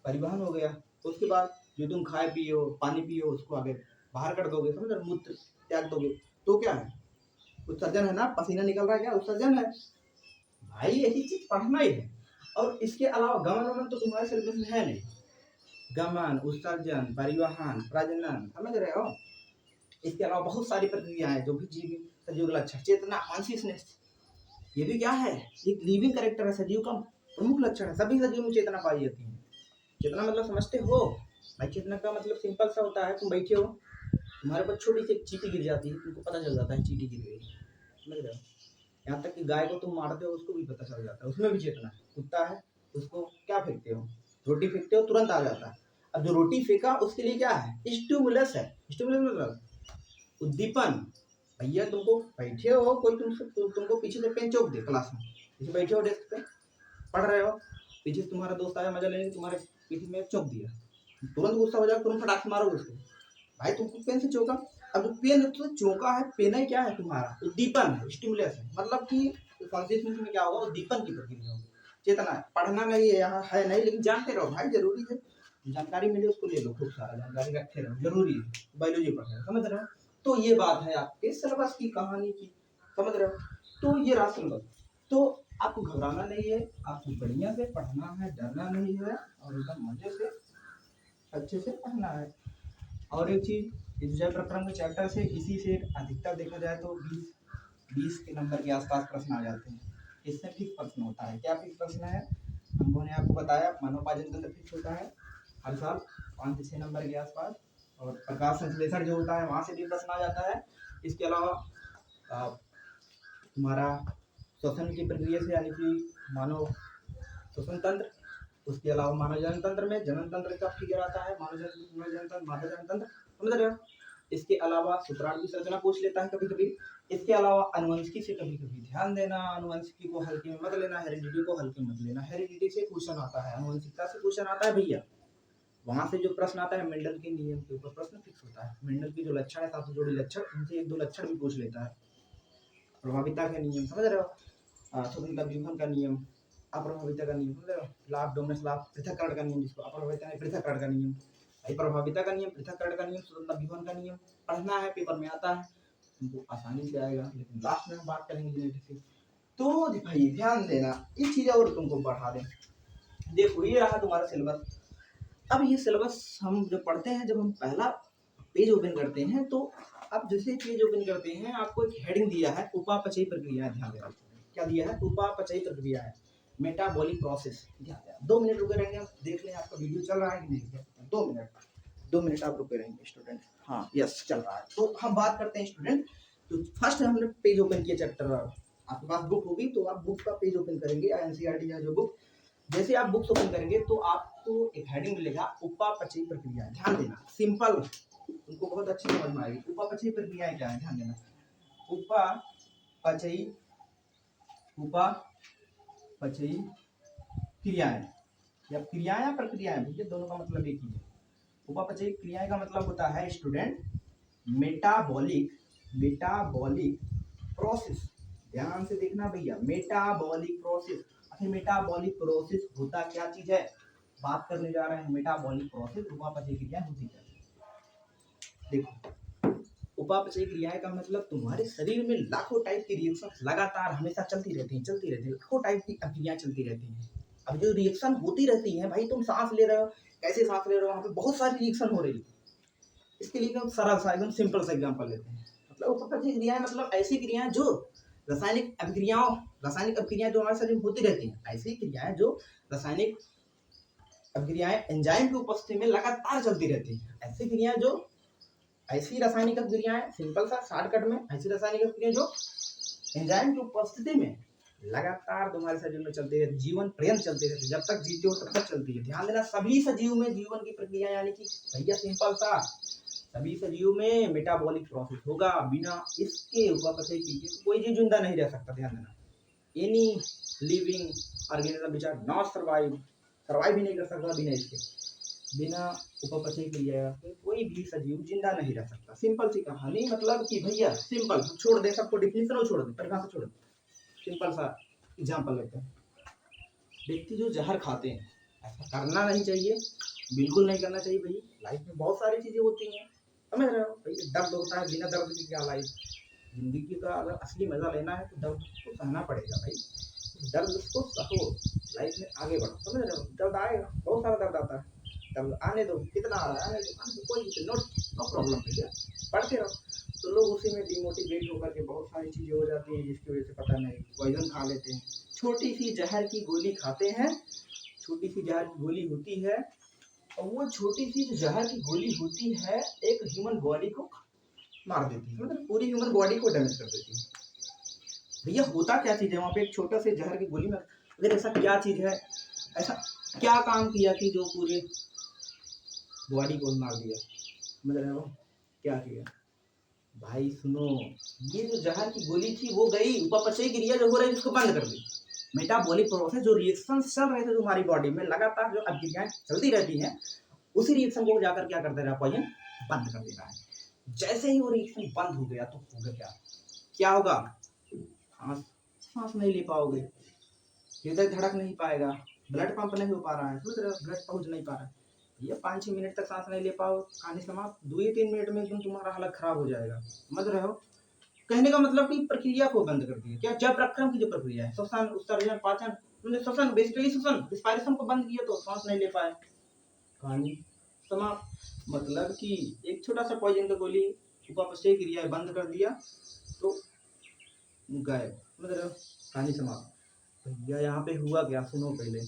परिवहन हो गया। उसके बाद जो तुम खाए पियो पानी पियो उसको आगे बाहर कर दोगे, समझ रहे हो, मूत्र त्याग दोगे, तो क्या है, उत्सर्जन है ना, पसीना निकल रहा है, क्या उत्सर्जन है। भाई यही चीज पढ़ना ही है। और इसके अलावा गमन वमन तो तुम्हारे सिलेबस में है नहीं, गमन उत्सर्जन परिवहन प्रजनन, समझ रहे हो। इसके अलावा बहुत सारी प्रक्रियाएं जो भी जीव सजीव का लक्षण, चेतना कॉन्शियसनेस, ये भी क्या है, एक लिविंग कैरेक्टर है, सजीव का प्रमुख लक्षण है। सभी सजीव में चेतना पाई जाती है। चेतना मतलब समझते हो भाई, चेतना का मतलब सिंपल सा होता है, तुम बैठे हो, तुम्हारे पास छोटी सी चींटी गिर जाती है, तुमको पता चल जाता है चींटी गिर गई, समझ रहे हो। यहाँ तक कि गाय को तुम मारते हो उसको भी पता चल जाता है, उसमें भी चेतना है। कुत्ता है, उसको क्या फेंकते हो, रोटी फेंकते हो, तुरंत आ जाता है। अब जो रोटी फेंका उसके लिए क्या है, स्टिमुलस है, स्टिमुलस मतलब उद्दीपन। भैया तुमको बैठे हो, कोई तुमको पीछे से पेन चौक दे क्लास में, पीछे बैठे हो डेस्क पे पढ़ रहे हो, पीछे से तुम्हारा दोस्त आया मजा लेने, तुम्हारे पीछे में चौक दिया, तुरंत गुस्सा हो जाएगा, तुरंत फटाक से मारोगे उसको। भाई तुमको पेन से चौका, अब जो पेन तो चौका है, पेन ही क्या है तुम्हारा, उद्दीपन है, स्टिमुलस है, मतलब कि कॉन्शियसनेस में क्या होगा, उद्दीपन की प्रक्रिया होगी, चेतना है। पढ़ना नहीं है यहाँ है नहीं, लेकिन जानते रहो भाई, जरूरी है, जानकारी मिले उसको ले लो, खूब सारा जानकारी रखे रहो, जरूरी है, बायोलॉजी पढ़ रहे हो, समझ रहे हो। तो ये बात है आपके सिलेबस की कहानी की, समझ रहे हो। तो ये रहा सिलेबस, तो आपको घबराना नहीं है, आपको बढ़िया से पढ़ना है, डरना नहीं है, और एकदम मजे से अच्छे से पढ़ना है। और एक चीज, इस जय प्रक्रम के चैप्टर से इसी से अधिकतर देखा जाए तो 20 के नंबर के आसपास प्रश्न आ जाते हैं। इससे फिक्स प्रश्न होता है, क्या फिक्स प्रश्न है, हमने आपको बताया, मानवपाचन तंत्र फिक्स होता है हर साल 5 से 6 नंबर के आसपास, और प्रकाश संश्लेषण जो होता है वहाँ से भी प्रश्न आ जाता है। इसके अलावा तुम्हारा श्वसन की प्रक्रिया से, यानी कि मानव श्वसन तंत्र, उसके अलावा मानव जनन तंत्र में जनन तंत्र का फिगर आता है, मानव जनन तंत्र, मादा जनन तंत्र, समझ रहे हो। इसके अलावा शुक्राणु की संरचना पूछ लेता है कभी कभी। इसके अलावा अनुवंशिकी से कभी कभी ध्यान देना, अनुवंशिकी को हल्के में मत लेना, हेरिडिटी को हल्के में मत लेना। हेरिडिटी से क्वेश्चन आता है, अनुवंशिकता से क्वेश्चन आता है भैया, वहां से जो प्रश्न आता है मेंडल के नियम के ऊपर प्रश्न फिक्स होता है। मेंडल की जो लक्षण है 7 जोड़ी लक्षण, उनसे 1-2 लक्षण भी पूछ लेता है। प्रभाविता के नियम, समझ रहे हो, स्वतंत्रता व्यूहन का नियम, अप्रभाविता का नियम, समझ रहे हो, लाभ डोमिनेंस लाभ, पृथक्करण का नियम, जिसको अप्रभाविता है पृथक्करण का नियम, भाई प्रभाविता का नियम, पृथक्करण का नियम, स्वतंत्रता व्यूहन का नियम पढ़ना है, पेपर में आता है, तुमको आसानी से आएगा, लेकिन लास्ट में हम बात करेंगे जेनेटिक्स की। तो भाई ध्यान देना, एक चीज और तुमको बढ़ा दें, देखो ये रहा तुम्हारा सिलेबस। अब ये सिलेबस हम जब पढ़ते हैं, जब हम पहला पेज ओपन करते हैं, तो अब जैसे पेज ओपन करते हैं आपको एक हेडिंग दिया है, उपापचयी प्रक्रिया, ध्यान देना, क्या दिया है, उपापचयी प्रक्रिया है, मेटाबॉलिक प्रोसेस, ध्यान देना। 2 मिनट रुके रहेंगे, देख लें आपका वीडियो चल रहा है कि नहीं, 2 मिनट आप रुके रहेंगे स्टूडेंट, हाँ यस चल रहा है। तो हम बात करते हैं स्टूडेंट, तो फर्स्ट हमने पेज ओपन किया चैप्टर, आपके पास बुक होगी तो आप बुक का पेज ओपन करेंगे, एनसीईआरटी है जो बुक, जैसे आप बुक्स ओपन करेंगे तो आपको एक हेडिंग मिलेगा, उपापचयी प्रक्रिया, ध्यान देना, सिंपल, तुमको बहुत अच्छी समझ में आएगी। उपापचयी प्रक्रियाएं क्या है, ध्यान देना, उपापचयी क्रियाएं, या क्रियाएं या प्रक्रियाएं, भैया दोनों का मतलब एक ही है। उपापचयी क्रियाएं का मतलब होता है स्टूडेंट मेटाबॉलिक प्रोसेस, ध्यान से देखना भैया, मेटाबॉलिक प्रोसेस। आखिर मेटाबॉलिक प्रोसेस होता क्या चीज है, बात करने जा रहे हैं। मेटाबॉलिक प्रोसेस उपापचय क्रिया होती है। देखो, उपापचय क्रियाएं का मतलब तुम्हारे शरीर में लाखों टाइप की रिएक्शन लगातार हमेशा चलती रहती है, लाखों टाइप की क्रियाएं चलती रहती हैं। अब जो रिएक्शन होती रहती है भाई, तुम सांस ले रहे हो, कैसे सांस ले रहे हो, वहां पे बहुत सारी रिएक्शन हो रही है। इसके लिए हम सरल सा एकदम सिंपल सा एग्जांपल लेते हैं। मतलब उपापचय क्रियाएं मतलब ऐसी क्रियाएं जो रासायनिक अभिक्रियाएं जो हमारे शरीर में होती रहती हैं, ऐसी क्रियाएं जो रासायनिक अभिक्रियाएं एंजाइम की उपस्थिति में लगातार चलती रहती हैं। ऐसी रासायनिक अभिक्रियाएं, सिंपल सा शॉर्टकट में, ऐसी रासायनिक अभिक्रियाएं जो एंजाइम की उपस्थिति में लगातार तुम्हारे शरीर में चलती रहती, जीवन पर्यंत चलती रहती, जब तक जीते हो तब तक चलती है। ध्यान देना, सभी सजीव में जीवन की प्रक्रिया यानी कि भैया सिंपल सा, सभी सजीव में मेटाबॉलिक प्रोसेस होगा। बिना इसके उपापचय क्रिया कोई जीव जिंदा नहीं रह सकता। ध्यान देना, any living organism which are not survive ही नहीं कर सकता बिना इसके। बिना उपापचय क्रिया के कोई भी सजीव जिंदा नहीं रह सकता। सिंपल सी कहानी, मतलब कि भैया सिंपल, छोड़ दे सबको, डिफिनेशन छोड़ दे, परिभाषा छोड़ दे, सिंपल सा एग्जांपल लेते हैं। व्यक्ति जो जहर खाते हैं, ऐसा करना नहीं चाहिए, बिल्कुल नहीं करना चाहिए भाई। लाइफ में बहुत सारी चीजें होती हैं, समझ रहे हो भाई। दर्द होता है, बिना दर्द की क्या लाइफ। जिंदगी का अगर असली मजा लेना है तो दर्द को सहना पड़ेगा भाई। दर्द को सहो, लाइफ में आगे बढ़ो, समझ रहे हो। दर्द आएगा, बहुत सारा दर्द आता है, दर्द आने दो, कितना आ रहा है आने दो, कोई नो प्रॉब्लम भैया, पढ़ते रहो। तो लोग उसी में डिमोटिवेट होकर के बहुत सारी चीजें हो जाती हैं, जिसकी वजह से पता नहीं पॉइजन खा लेते हैं। छोटी सी जहर की गोली खाते हैं, छोटी सी जहर की गोली होती है, और वो छोटी सी जो जहर की गोली होती है एक ह्यूमन बॉडी को मार देती है, मतलब पूरी ह्यूमन बॉडी को डैमेज कर देती है। भैया होता क्या चीज है वहाँ पे, एक छोटा से जहर की गोली में अगर ऐसा क्या चीज है, ऐसा क्या काम किया कि जो पूरे बॉडी को मार दिया, समझ रहे हो क्या किया भाई। सुनो, ये जो जहर की गोली थी वो गई, उपापचय क्रिया जो हो रही है उसको बंद कर दी। मेटाबॉलिक प्रोसेस, जो रिएक्शन चल रहे थे तुम्हारी बॉडी में लगातार, जो अभिक्रियाएं चलती रहती हैं, उसी रिएक्शन को जाकर क्या कर दे रहा है, पॉइजन बंद कर दे रहा है। जैसे ही वो रिएक्शन बंद हो गया तो होगा क्या होगा, सांस नहीं ले पाओगे, हृदय धड़क नहीं पाएगा, ब्लड पंप नहीं हो पा रहा है, ब्लड पहुंच नहीं पा रहा है। ये 5-6 मिनट तक सांस नहीं ले पाओ, कहानी समाप्त। 2-3 मिनट में एकदम तुम्हारा हालत खराब हो जाएगा, समझ रहे हो। कहने का मतलब कि प्रक्रिया को बंद कर दिया। क्या जब प्रक्रम की जो प्रक्रिया है, श्वसन, उत्सर्जन, पाचन, श्वसन बेसिकली श्वसन रिस्पायरेशन को बंद किया तो सांस नहीं ले पाए, कहानी समाप्त। मतलब कि एक छोटा सा पॉइजन का गोली उपापचय क्रिया बंद कर दिया तो गए, समझ रहे हो, कहानी समाप्त। भैया यहाँ पे हुआ क्या, सुनो पहले,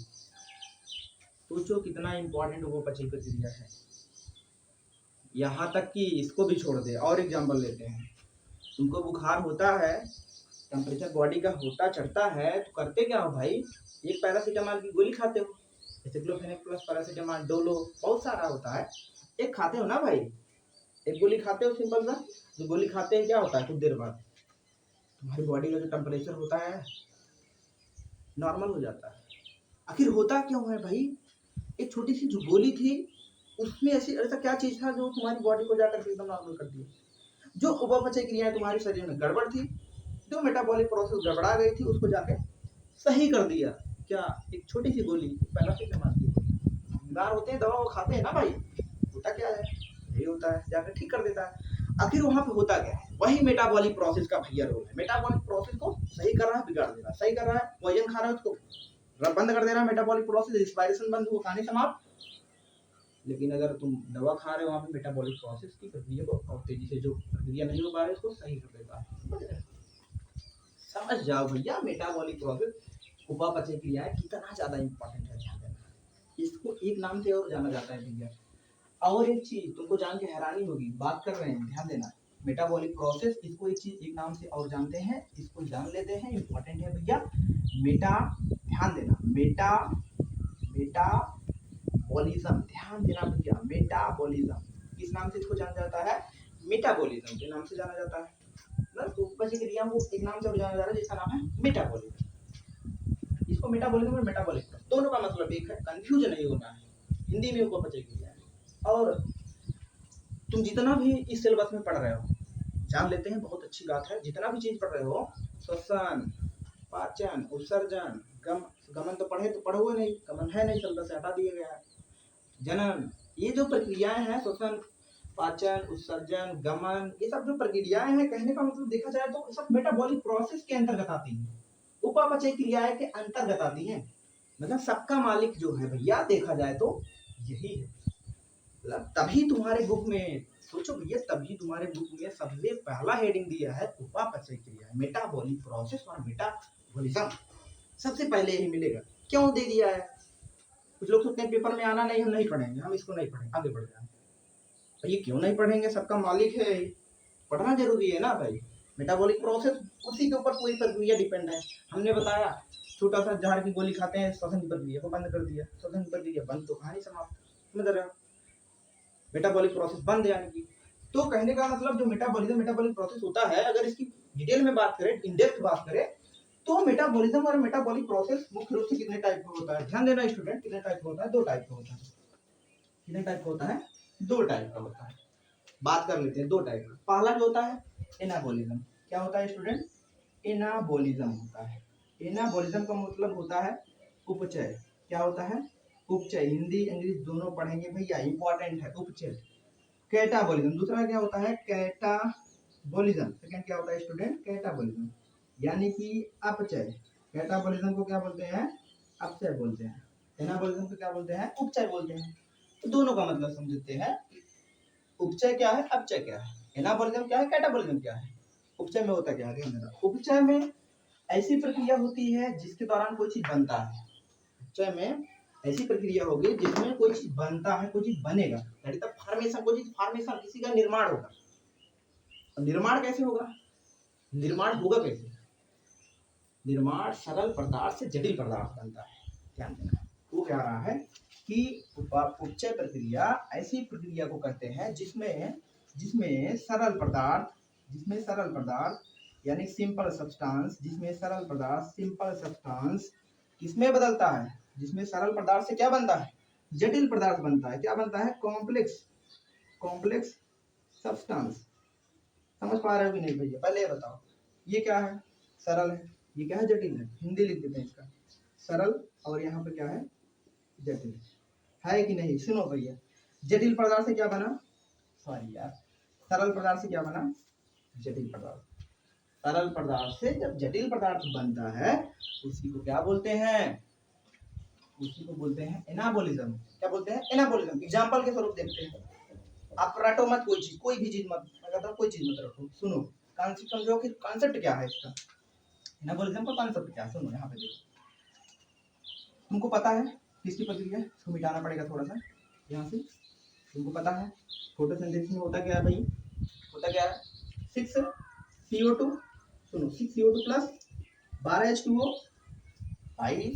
सोचो कितना इंपॉर्टेंट उपापचय क्रिया है। यहाँ तक कि इसको भी छोड़ दे, और एग्जाम्पल लेते हैं। तुमको बुखार होता है, टेम्परेचर बॉडी का होता चढ़ता है, तो करते क्या हो भाई, एक पैरासीटामोल की गोली खाते हो, एसिक्लोफेनेक प्लस पैरासीटामोल, डोलो, बहुत सारा होता है, एक खाते हो ना भाई, एक गोली खाते हो सिंपल सा। जो गोली खाते हैं क्या होता है, कुछ देर बाद तुम्हारी बॉडी का जो टेम्परेचर होता है नॉर्मल हो जाता है। आखिर होता क्यों है भाई, एक छोटी सी जो गोली थी उसमें ऐसा क्या चीज था जो तुम्हारी बॉडी को जाकर एकदम नॉर्मल कर दिया। जो उपापचय क्रियाएं तुम्हारे शरीर में गड़बड़ थी, जो मेटाबॉलिक प्रोसेस गड़बड़ा गई थी, उसको जाके सही कर दिया। क्या, एक छोटी सी गोली, पैरासीटामोल की बीमार होते हैं दवा वो खाते हैं ना भाई, होता क्या है, यही होता है, जाकर ठीक कर देता है। आखिर वहां पे होता क्या है, वही मेटाबॉलिक प्रोसेस का भैया रोल है। मेटाबॉलिक प्रोसेस को सही कर रहा है, बिगाड़ दे रहा है, सही कर रहा है, पॉइजन खा रहा है उसको बंद कर दे रहा है, मेटाबॉलिक प्रोसेस, रिस्पायरेशन बंद हो, कहानी समाप्त। लेकिन अगर तुम दवा खा रहे हो, वहाँ पे मेटाबॉलिक प्रोसेस की प्रक्रिया को और तेजी से जो प्रक्रिया नहीं हो पा रही है उसको सही कर देता है। समझ जाओ भैया, मेटाबॉलिक प्रोसेस उपापचय क्रिया है, कितना ज्यादा इंपॉर्टेंट है, ध्यान देना। इसको एक नाम से और जाना जाता है भैया। और एक चीज तुमको जान के हैरानी होगी, बात कर रहे हैं, ध्यान देना, मेटाबॉलिक प्रोसेस, इसको एक चीज एक नाम से और जानते हैं, इसको जान लेते हैं, इंपॉर्टेंट है भैया। मेटा, ध्यान देना, मेटाबॉलिज्म, ध्यान देना भैया, मेटाबॉलिज्म किस नाम से इसको जाना जाता है, मेटाबॉलिज्म के नाम से जाना जाता है। मतलब उपापचय क्रिया को एक नाम से और जाना जा रहा है जिसका नाम है मेटाबॉलिज्म। इसको मेटाबॉलिज्म और मेटाबॉलिज्म दोनों का मतलब एक है, कंफ्यूजन नहीं होना है। हिंदी में उपापचय क्रिया है, और तुम जितना भी इस सिलेबस में पढ़ रहे हो, जान लेते हैं, बहुत अच्छी बात है, जितना भी चीज पढ़ रहे हो श्वसन, पाचन, उत्सर्जन, गमन तो पढ़ोगे नहीं, गमन है नहीं, शब्द से हटा दिया गया है। जनन, ये जो प्रक्रियाएं हैं श्वसन, पाचन, उत्सर्जन, गमन, ये सब जो प्रक्रियाएं हैं, कहने का मतलब देखा जाए तो सब मेटाबॉलिक प्रोसेस के अंतर्गत आती हैं, उपापचय क्रियाएं के अंतर्गत आती हैं। मतलब सबका मालिक जो है भैया देखा जाए तो यही है। मतलब तभी तुम्हारे बुक में सोचो भैया, तभी तुम्हारे बुक में सबसे पहला हेडिंग दिया है उपापचय क्रिया, मेटाबॉलिक प्रोसेस और मेटाबॉलिज्म, सबसे पहले यही मिलेगा। क्यों दे दिया है? कुछ लोग सोचते हैं पेपर में आना नहीं, हम नहीं पढ़ेंगे, हम इसको नहीं पढ़ेंगे, आगे बढ़ जाए। तो ये क्यों नहीं पढ़ेंगे? सबका मालिक है, पढ़ना जरूरी है ना भाई। मेटाबॉलिक प्रोसेस, उसी के ऊपर पूरी प्रक्रिया डिपेंड है। हमने बताया छोटा सा जहर की गोली खाते हैं, श्वसन की प्रक्रिया को बंद कर दिया, श्वसन की प्रक्रिया बंद तो कहानी समाप्त, समझ रहे हो? मेटाबॉलिक प्रोसेस बंद यानी कि, तो कहने का मतलब जो मेटाबॉलिक प्रोसेस होता है, अगर इसकी डिटेल में बात करें, इन डेप्थ बात करें, तो मेटाबॉलिज्म और मेटाबॉलिक प्रोसेस मुख्य रूप से कितने टाइप का होता है? ध्यान देना स्टूडेंट, कितने टाइप का होता है? 2 टाइप का होता है। कितने टाइप का होता है? 2 टाइप का होता है। बात कर लेते हैं 2 टाइप का। पहला जो होता है एनाबॉलिज्म। क्या होता है स्टूडेंट? एनाबॉलिज्म होता है। एनाबॉलिज्म का मतलब होता है उपचय। क्या होता है? उपचय। हिंदी इंग्लिश दोनों पढ़ेंगे भैया, इंपॉर्टेंट है उपचय। कैटाबॉलिज्म दूसरा क्या होता है? कैटाबॉलिज्म। सेकंड क्या होता है स्टूडेंट? कैटाबॉलिज्म यानी कि अपचय। कैटाबॉलिज्म को क्या बोलते हैं? अपचय बोलते हैं। एनाबॉलिज्म को क्या बोलते हैं? उपचय बोलते हैं। तो दोनों का मतलब समझते हैं। उपचय क्या है, अपचय क्या है, एनाबॉलिज्म क्या है, कैटाबॉलिज्म क्या है। उपचय में होता क्या है? उपचय में ऐसी प्रक्रिया होती है जिसके दौरान कोई चीज बनता है। उपचय में ऐसी प्रक्रिया होगी जिसमें कोई चीज बनता है, कोई चीज बनेगा, फॉर्मेशन, कोई चीज फॉर्मेशन, किसी का निर्माण होगा। निर्माण कैसे होगा? निर्माण होगा कैसे? निर्माण सरल पदार्थ से जटिल पदार्थ बनता है। ध्यान देना, वो कह रहा है कि उपचय प्रक्रिया ऐसी प्रक्रिया को कहते हैं जिसमें सरल पदार्थ यानी सिंपल सब्सटेंस, जिसमें सरल पदार्थ सिंपल सब्सटेंस किसमें बदलता है? जिसमें सरल पदार्थ से क्या बनता है? जटिल पदार्थ बनता है। क्या बनता है? Complex substance. समझ पा रहे हो कि नहीं भैया? पहले ये बताओ, ये क्या है? सरल है, ये क्या है? जटिल है। हिंदी लिख देते हैं इसका, सरल, और यहाँ पे क्या है? जटिल है कि नहीं? सुनो भैया, जटिल पदार्थ से क्या बना? सॉरी यार, सरल पदार्थ से क्या बना? जटिल पदार्थ। सरल पदार्थ से जब जटिल पदार्थ बनता है, उसी को क्या बोलते हैं? उसी को बोलते हैं एनाबॉलिज्म। क्या बोलते हैं? एनाबॉलिज्म। एग्जांपल के स्वरूप देखते हैं। आप रटो मत कोई भी चीज मत, अगर कोई चीज मत रटो, सुनो, कॉन्सेप्ट समझो कि कॉन्सेप्ट क्या है इसका। एनाबॉलिज्म का कॉन्सेप्ट क्या है? सुनो, यहाँ पे देखो, तुमको पता है किसकी प्रक्रिया है? इसको मिटाना पड़ेगा थोड़ा सा यहाँ से। तुमको पता है फोटोसिंथेसिस में होता क्या है भाई? होता क्या है? 6 CO2, सुनो, 6 CO2 प्लस 12 H2O। भाई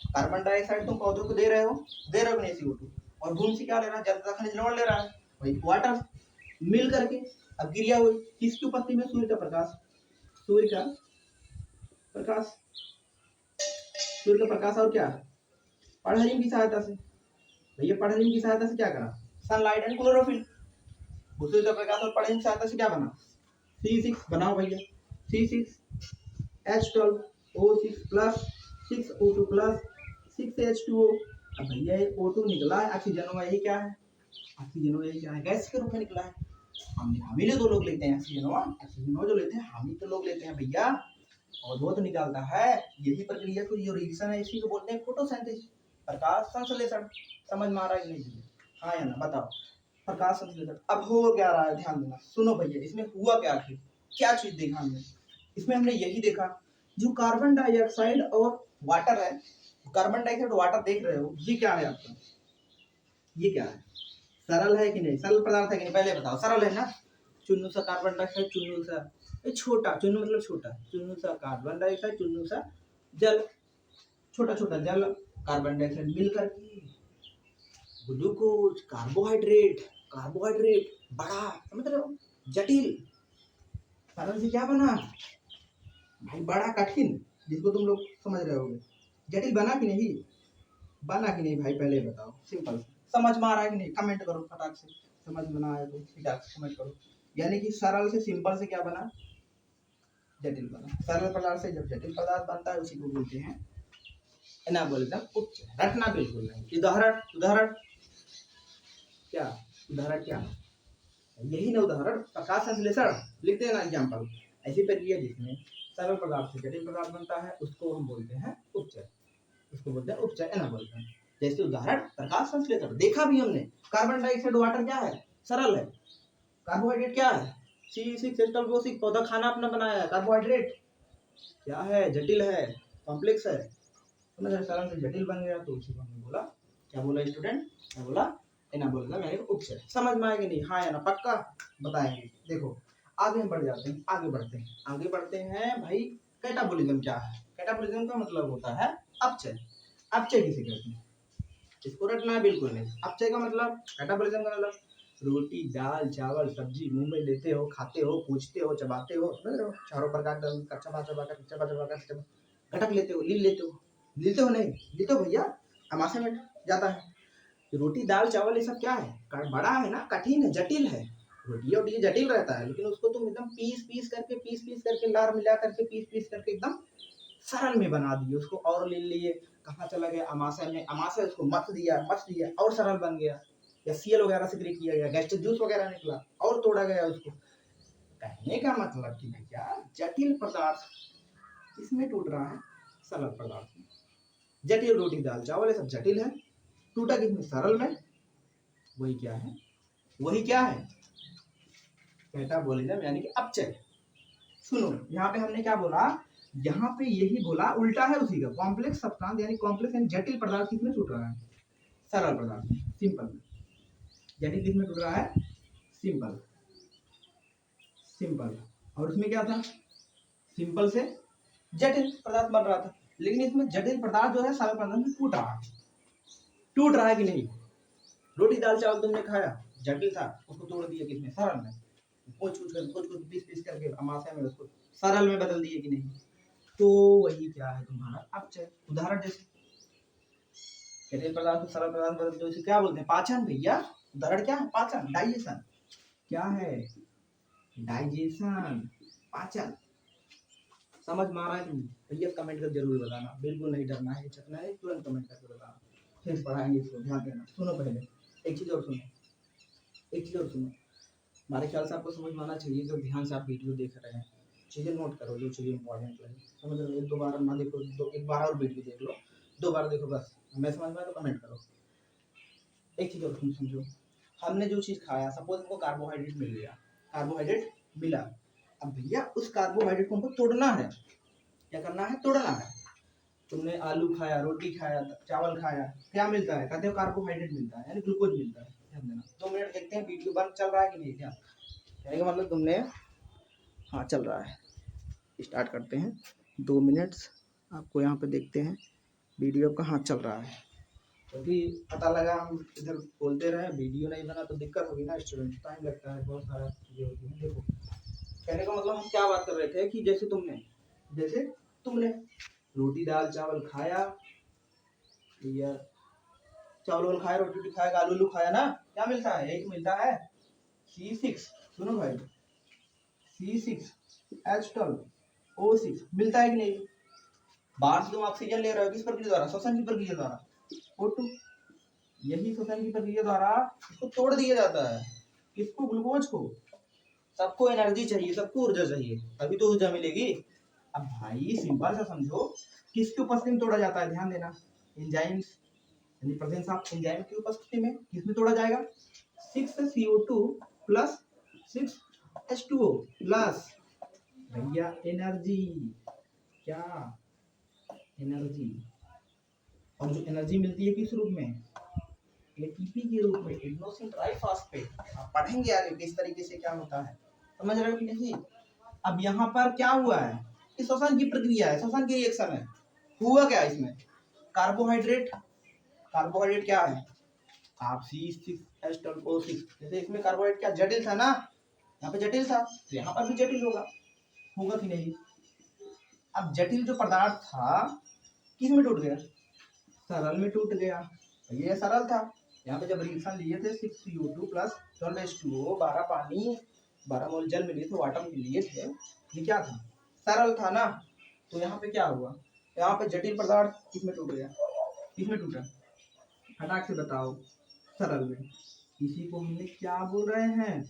कार्बन डाइऑक्साइड तुम पौधों को दे रहे हो कि नहीं? CO2, और भूमि से क्या ले रहा है? ज्यादा खनिज लवण ले रहा है भाई, वाटर मिल करके अब क्रिया हुई किसकी उपस्थिति में? सूर्य का प्रकाश। सूर्य का प्रकाश और क्या? पराबैंगनी की सहायता से। भैया पराबैंगनी की सहायता से क्या करा? Sunlight and chlorophyll. सूर्य का प्रकाश और पराबैंगनी की सहायता से क्या बना? C6 बनाओ भैया, C6H12O6 plus 6O2 plus 6H2O। अब भैया ये O2 निकला है, ऑक्सीजन हुआ, यही क्या है? ऑक्सीजन यही क्या है? गैस के रूप में निकला है। हम ही तो लोग लेते हैं ऑक्सीजन जो लेते हैं, हम ही तो लोग लेते हैं भैया, और वो तो निकालता है। यही प्रक्रिया को, जो रिएक्शन है, इसी को बोलते हैं फोटोसिंथेसिस, प्रकाश संश्लेषण। समझ में आ रहा है कि नहीं? हाँ या ना बताओ, प्रकाश संश्लेषण। अब हो क्या रहा है? ध्यान देना, सुनो भैया, इसमें हुआ क्या? क्या चीज देखा हमने? इसमें हमने यही देखा, जो कार्बन डाइऑक्साइड और वाटर है, कार्बन डाइऑक्साइड वाटर देख रहे हो, ये क्या है आपका? ये क्या है? सरल है कि नहीं? सरल पदार्थ है कि नहीं? पहले बताओ, सरल है ना? चुन्नू सा कार्बन डाइऑक्साइड, चुन्नू सा, छोटा चुन्नू मतलब छोटा, चुन्नू सा कार्बन डाइऑक्साइड, चुन्नू सा जल, छोटा छोटा जल कार्बन डाइऑक्साइड मिलकर के ग्लूकोज, कार्बोहाइड्रेट बड़ा, समझ रहे हो? जटिल। सरल से क्या बना भाई? बड़ा कठिन, जिसको तुम लोग समझ रहे होगे। जटिल बना कि नहीं? बना कि नहीं भाई? पहले बताओ, सिंपल। समझ में आ रहा है कि नहीं? कमेंट करो फटाक से, समझ में ना आए तो फटाक से कमेंट करो। यानी कि सरल से सिंपल से क्या बना? जटिल पदार्थ। सरल पदार्थ से जब जटिल पदार्थ बनता है उसी को बोलते हैं एनाबॉलिज्म। उपचय। रटना बिल्कुल नहीं। उदाहरण उदाहरण क्या, उदाहरण क्या, यही ना उदाहरण, प्रकाश संश्लेषण लिखते हैं ना एग्जाम्पल। ऐसी प्रक्रिया जिसमें सरल पदार्थ से जटिल पदार्थ बनता है उसको हम बोलते हैं उपचय, उसको बोलते हैं उपचय एनाबॉलिज्म। जैसे उदाहरण प्रकाश संश्लेषण, देखा भी हमने, कार्बन डाइऑक्साइड वाटर क्या है, सरल है। कार्बोहाइड्रेट क्या है, C6H12O6, पौधा खाना अपना बनाया है। कार्बोहाइड्रेट क्या है, जटिल है, कॉम्प्लेक्स है। समझ रहे, सरल से जटिल बन गया तो उसी को हमने बोला, क्या बोला स्टूडेंट, क्या बोला, एनाबॉलिज्म यानी उपचय। समझ में आएगी नहीं, हाँ या ना, पक्का बताएंगे। देखो आगे हम बढ़ जाते हैं, आगे बढ़ते हैं भाई। कैटाबॉलिज्म क्या है, कैटाबॉलिज्म का मतलब होता है अपचय। अपचय किसे कहते हैं, इसको रटना है बिल्कुल नहीं। अपचय का मतलब, कैटाबॉलिज्म का मतलब रोटी दाल चावल सब्जी मुंह में लेते हो, खाते हो, पूछते हो, चबाते हो, समझ रहे हो, चारों प्रकार का चबा चबा कर घटक लेते हो, लील लेते हो, लीलते हो नहीं, लीलते हो भैया, अमाशय में जाता है। रोटी दाल चावल ये सब क्या है, बड़ा है ना, कठिन है, जटिल है। रोटी और ये जटिल रहता है, लेकिन उसको तुम एकदम पीस पीस करके लार मिला करके पीस करके एकदम सरल में बना दिए उसको, और ले लिए कहाँ चला गया, अमाशय में, अमाशय उसको मथ दिया और सरल बन गया, या सीएल वगैरह से क्रिएट किया गया, गैस्ट्रिक जूस वगैरह निकला और तोड़ा गया उसको। कहने का मतलब कि भैया जटिल पदार्थ इसमें टूट रहा है, सरल पदार्थ में। जटिल रोटी दाल चावल ये सब जटिल है, टूटा किसमें, सरल में। वही क्या है, वही क्या है, कैटाबॉलिज्म यानी कि अपचय। सुनो यहाँ पे हमने क्या बोला, यहाँ पे यही बोला, उल्टा है उसी का। कॉम्प्लेक्स सब्सटेंस यानी कॉम्प्लेक्स यानी जटिल पदार्थ किसमें टूट रहा है, सरल पदार्थ में, सिंपल में। जटिल किसमें टूट रहा है, सिंपल, सिंपल। और उसमें क्या था, सिंपल से जटिल पदार्थ बन रहा था, लेकिन इसमें जटिल पदार्थ जो है सरल पदार्थ में टूट रहा है कि नहीं। रोटी दाल चावल तुमने खाया, जटिल था, उसको तोड़ दिया किसमें, सरल में, कुछ पीस करके अमाशय में उसको सरल में बदल दिए कि नहीं। तो वही क्या है तुम्हारा अपचय। उदाहरण जैसे जटिल पदार्थ को सरल पदार्थ बदल दो, इसे क्या बोलते हैं, पाचन भैया। उदाहरण क्या है, पाचन, डाइजेशन क्या है, डाइजेशन, पाचन। समझ में आ रहा है कि भैया, कमेंट कर जरूर बताना, बिल्कुल नहीं डरना है, चकना है, तुरंत कमेंट करके बताना, फिर पढ़ाएंगे इसको, ध्यान देना। सुनो पहले एक चीज और सुनो, एक चीज और सुनो, हमारे ख्याल से आपको समझ में आना चाहिए, जो ध्यान से आप वीडियो देख रहे हैं, चीज़ें नोट करो, जो चीज़ें इंपॉर्टेंट लगे, समझ रहे हो। एक दो बार ना देखो, एक बार और वीडियो देख लो, दो बार देखो बस, मैं समझ में आया तो कमेंट करो। एक चीज़ और तुम समझो, हमने जो चीज़ खाया, सपोज हमको कार्बोहाइड्रेट मिल गया, कार्बोहाइड्रेट मिला, अब भैया उस कार्बोहाइड्रेट को हमको तोड़ना है, क्या करना है, तोड़ना है। तुमने आलू खाया, रोटी खाया, चावल खाया, क्या मिलता है, कहते हो कार्बोहाइड्रेट मिलता है, यानी ग्लूकोज मिलता है। ध्यान देना, 2 मिनट देखते हैं वीडियो बंद चल रहा है कि नहीं, ध्यान, कहने का मतलब तुमने, हाँ चल रहा है, स्टार्ट करते हैं। 2 मिनट्स आपको यहाँ पे देखते हैं वीडियो कहाँ चल रहा है, क्योंकि पता लगा हम इधर बोलते रहे, वीडियो नहीं बना तो दिक्कत होगी ना स्टूडेंट, टाइम लगता है, बहुत सारा चीज़ें होती हैं। देखो कहने का मतलब हम क्या बात कर रहे थे कि जैसे तुमने रोटी दाल चावल खाया, या चावल खाया, रोटी खाया, आलू खाया ना, क्या मिलता है, एक मिलता है C6, सुनो भाई, C6H12O6 मिलता है कि नहीं। बाहर से तुम ऑक्सीजन ले रहे हो, किस प्रक्रिया द्वारा, श्वसन की प्रक्रिया द्वारा, O2, यही श्वसन की प्रक्रिया द्वारा इसको तोड़ दिया जाता है, किसको, ग्लूकोज को। सबको एनर्जी चाहिए, सबको ऊर्जा चाहिए, तभी तो ऊर्जा मिलेगी। अब भाई सिंपल सा समझो, किसकी उपस्थिति में तोड़ा जाता है, ध्यान देना, एंजाइम्स यानी प्रेजेंस ऑफ एंजाइम की उपस्थिति में किसमें तोड़ा जाएगा, 6CO2 प्लस 6H2O प्लस भैया एनर्जी, क्या, एनर्जी। और जो एनर्जी मिलती है किस रूप में, एटीपी के रूप में, एडिनोसिन ट्राइफॉस्फेट। आप पढ़ेंगे आगे किस तरीके से क्या होता है, समझ रहे हो कि नहीं। अब यहाँ पर क्या हुआ है, इस श्वसन की प्रक्रिया है, श्वसन की रिएक्शन है। हुआ क्या इसमें, कार्बोहाइड्रेट, कार्बोहाइड्रेट क्या है, आप C6H12O6, जैसे इसमें कार्बोहाइड्रेट क्या जटिल था ना, यहाँ पे जटिल था, तो यहाँ पर भी जटिल होगा कि नहीं। अब जटिल जो पदार्थ था किस में टूट गया, सरल में टूट गया, ये सरल था। यहाँ पे जब रिएक्शन लिए थे 6CO2 प्लस 12H2O, 12 पानी 12 मोल जल में लिए थे, वाटर में लिए थे, ये क्या था, सरल था ना, तो यहाँ पे क्या हुआ, यहाँ पे जटिल पदार्थ किसमें टूट गया, किसमें टूटा, फटाक से बताओ, सरल में। इसी को हमने क्या बोल रहे हैं,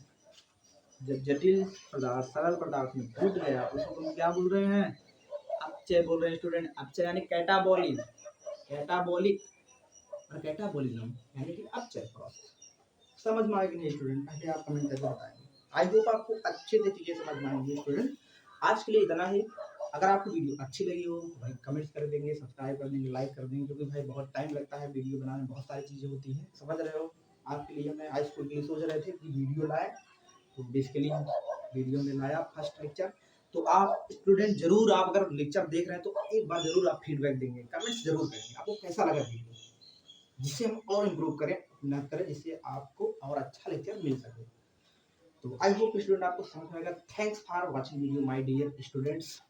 जब जटिल पदार्थ सरल पदार्थ में टूट गया उसको हम क्या बोल रहे हैं, अपचय बोल रहे हैं स्टूडेंट। अपचय यानी कैटाबोलिक, कैटाबोलिक और कैटाबोलिज्म यानी कि अपचय प्रोसेस। समझ में आएगी नहीं स्टूडेंट, पहले आप कमेंट करके बताएंगे। आई होप आपको अच्छे से चीजें समझ में आएंगी स्टूडेंट। आज के लिए इतना ही। अगर आपको वीडियो अच्छी लगी हो तो भाई कमेंट्स कर देंगे, सब्सक्राइब कर देंगे, लाइक कर देंगे, क्योंकि भाई बहुत टाइम लगता है वीडियो बनाने में, बहुत सारी चीजें होती हैं, समझ रहे हो। आपके लिए मैं हाई स्कूल के लिए सोच रहे थे कि वीडियो लाए, तो बेसिकली वीडियो में लाया फर्स्ट लेक्चर। तो आप स्टूडेंट जरूर, आप अगर लेक्चर देख रहे हैं तो एक बार जरूर आप फीडबैक देंगे, कमेंट्स जरूर करेंगे आपको कैसा लगा वीडियो, जिससे हम और इम्प्रूव करें, मेहनत करें, जिससे आपको और अच्छा लेक्चर मिल सके। तो आई होप स्टूडेंट आपको समझ में आएगा। Thanks for watching video my dear students.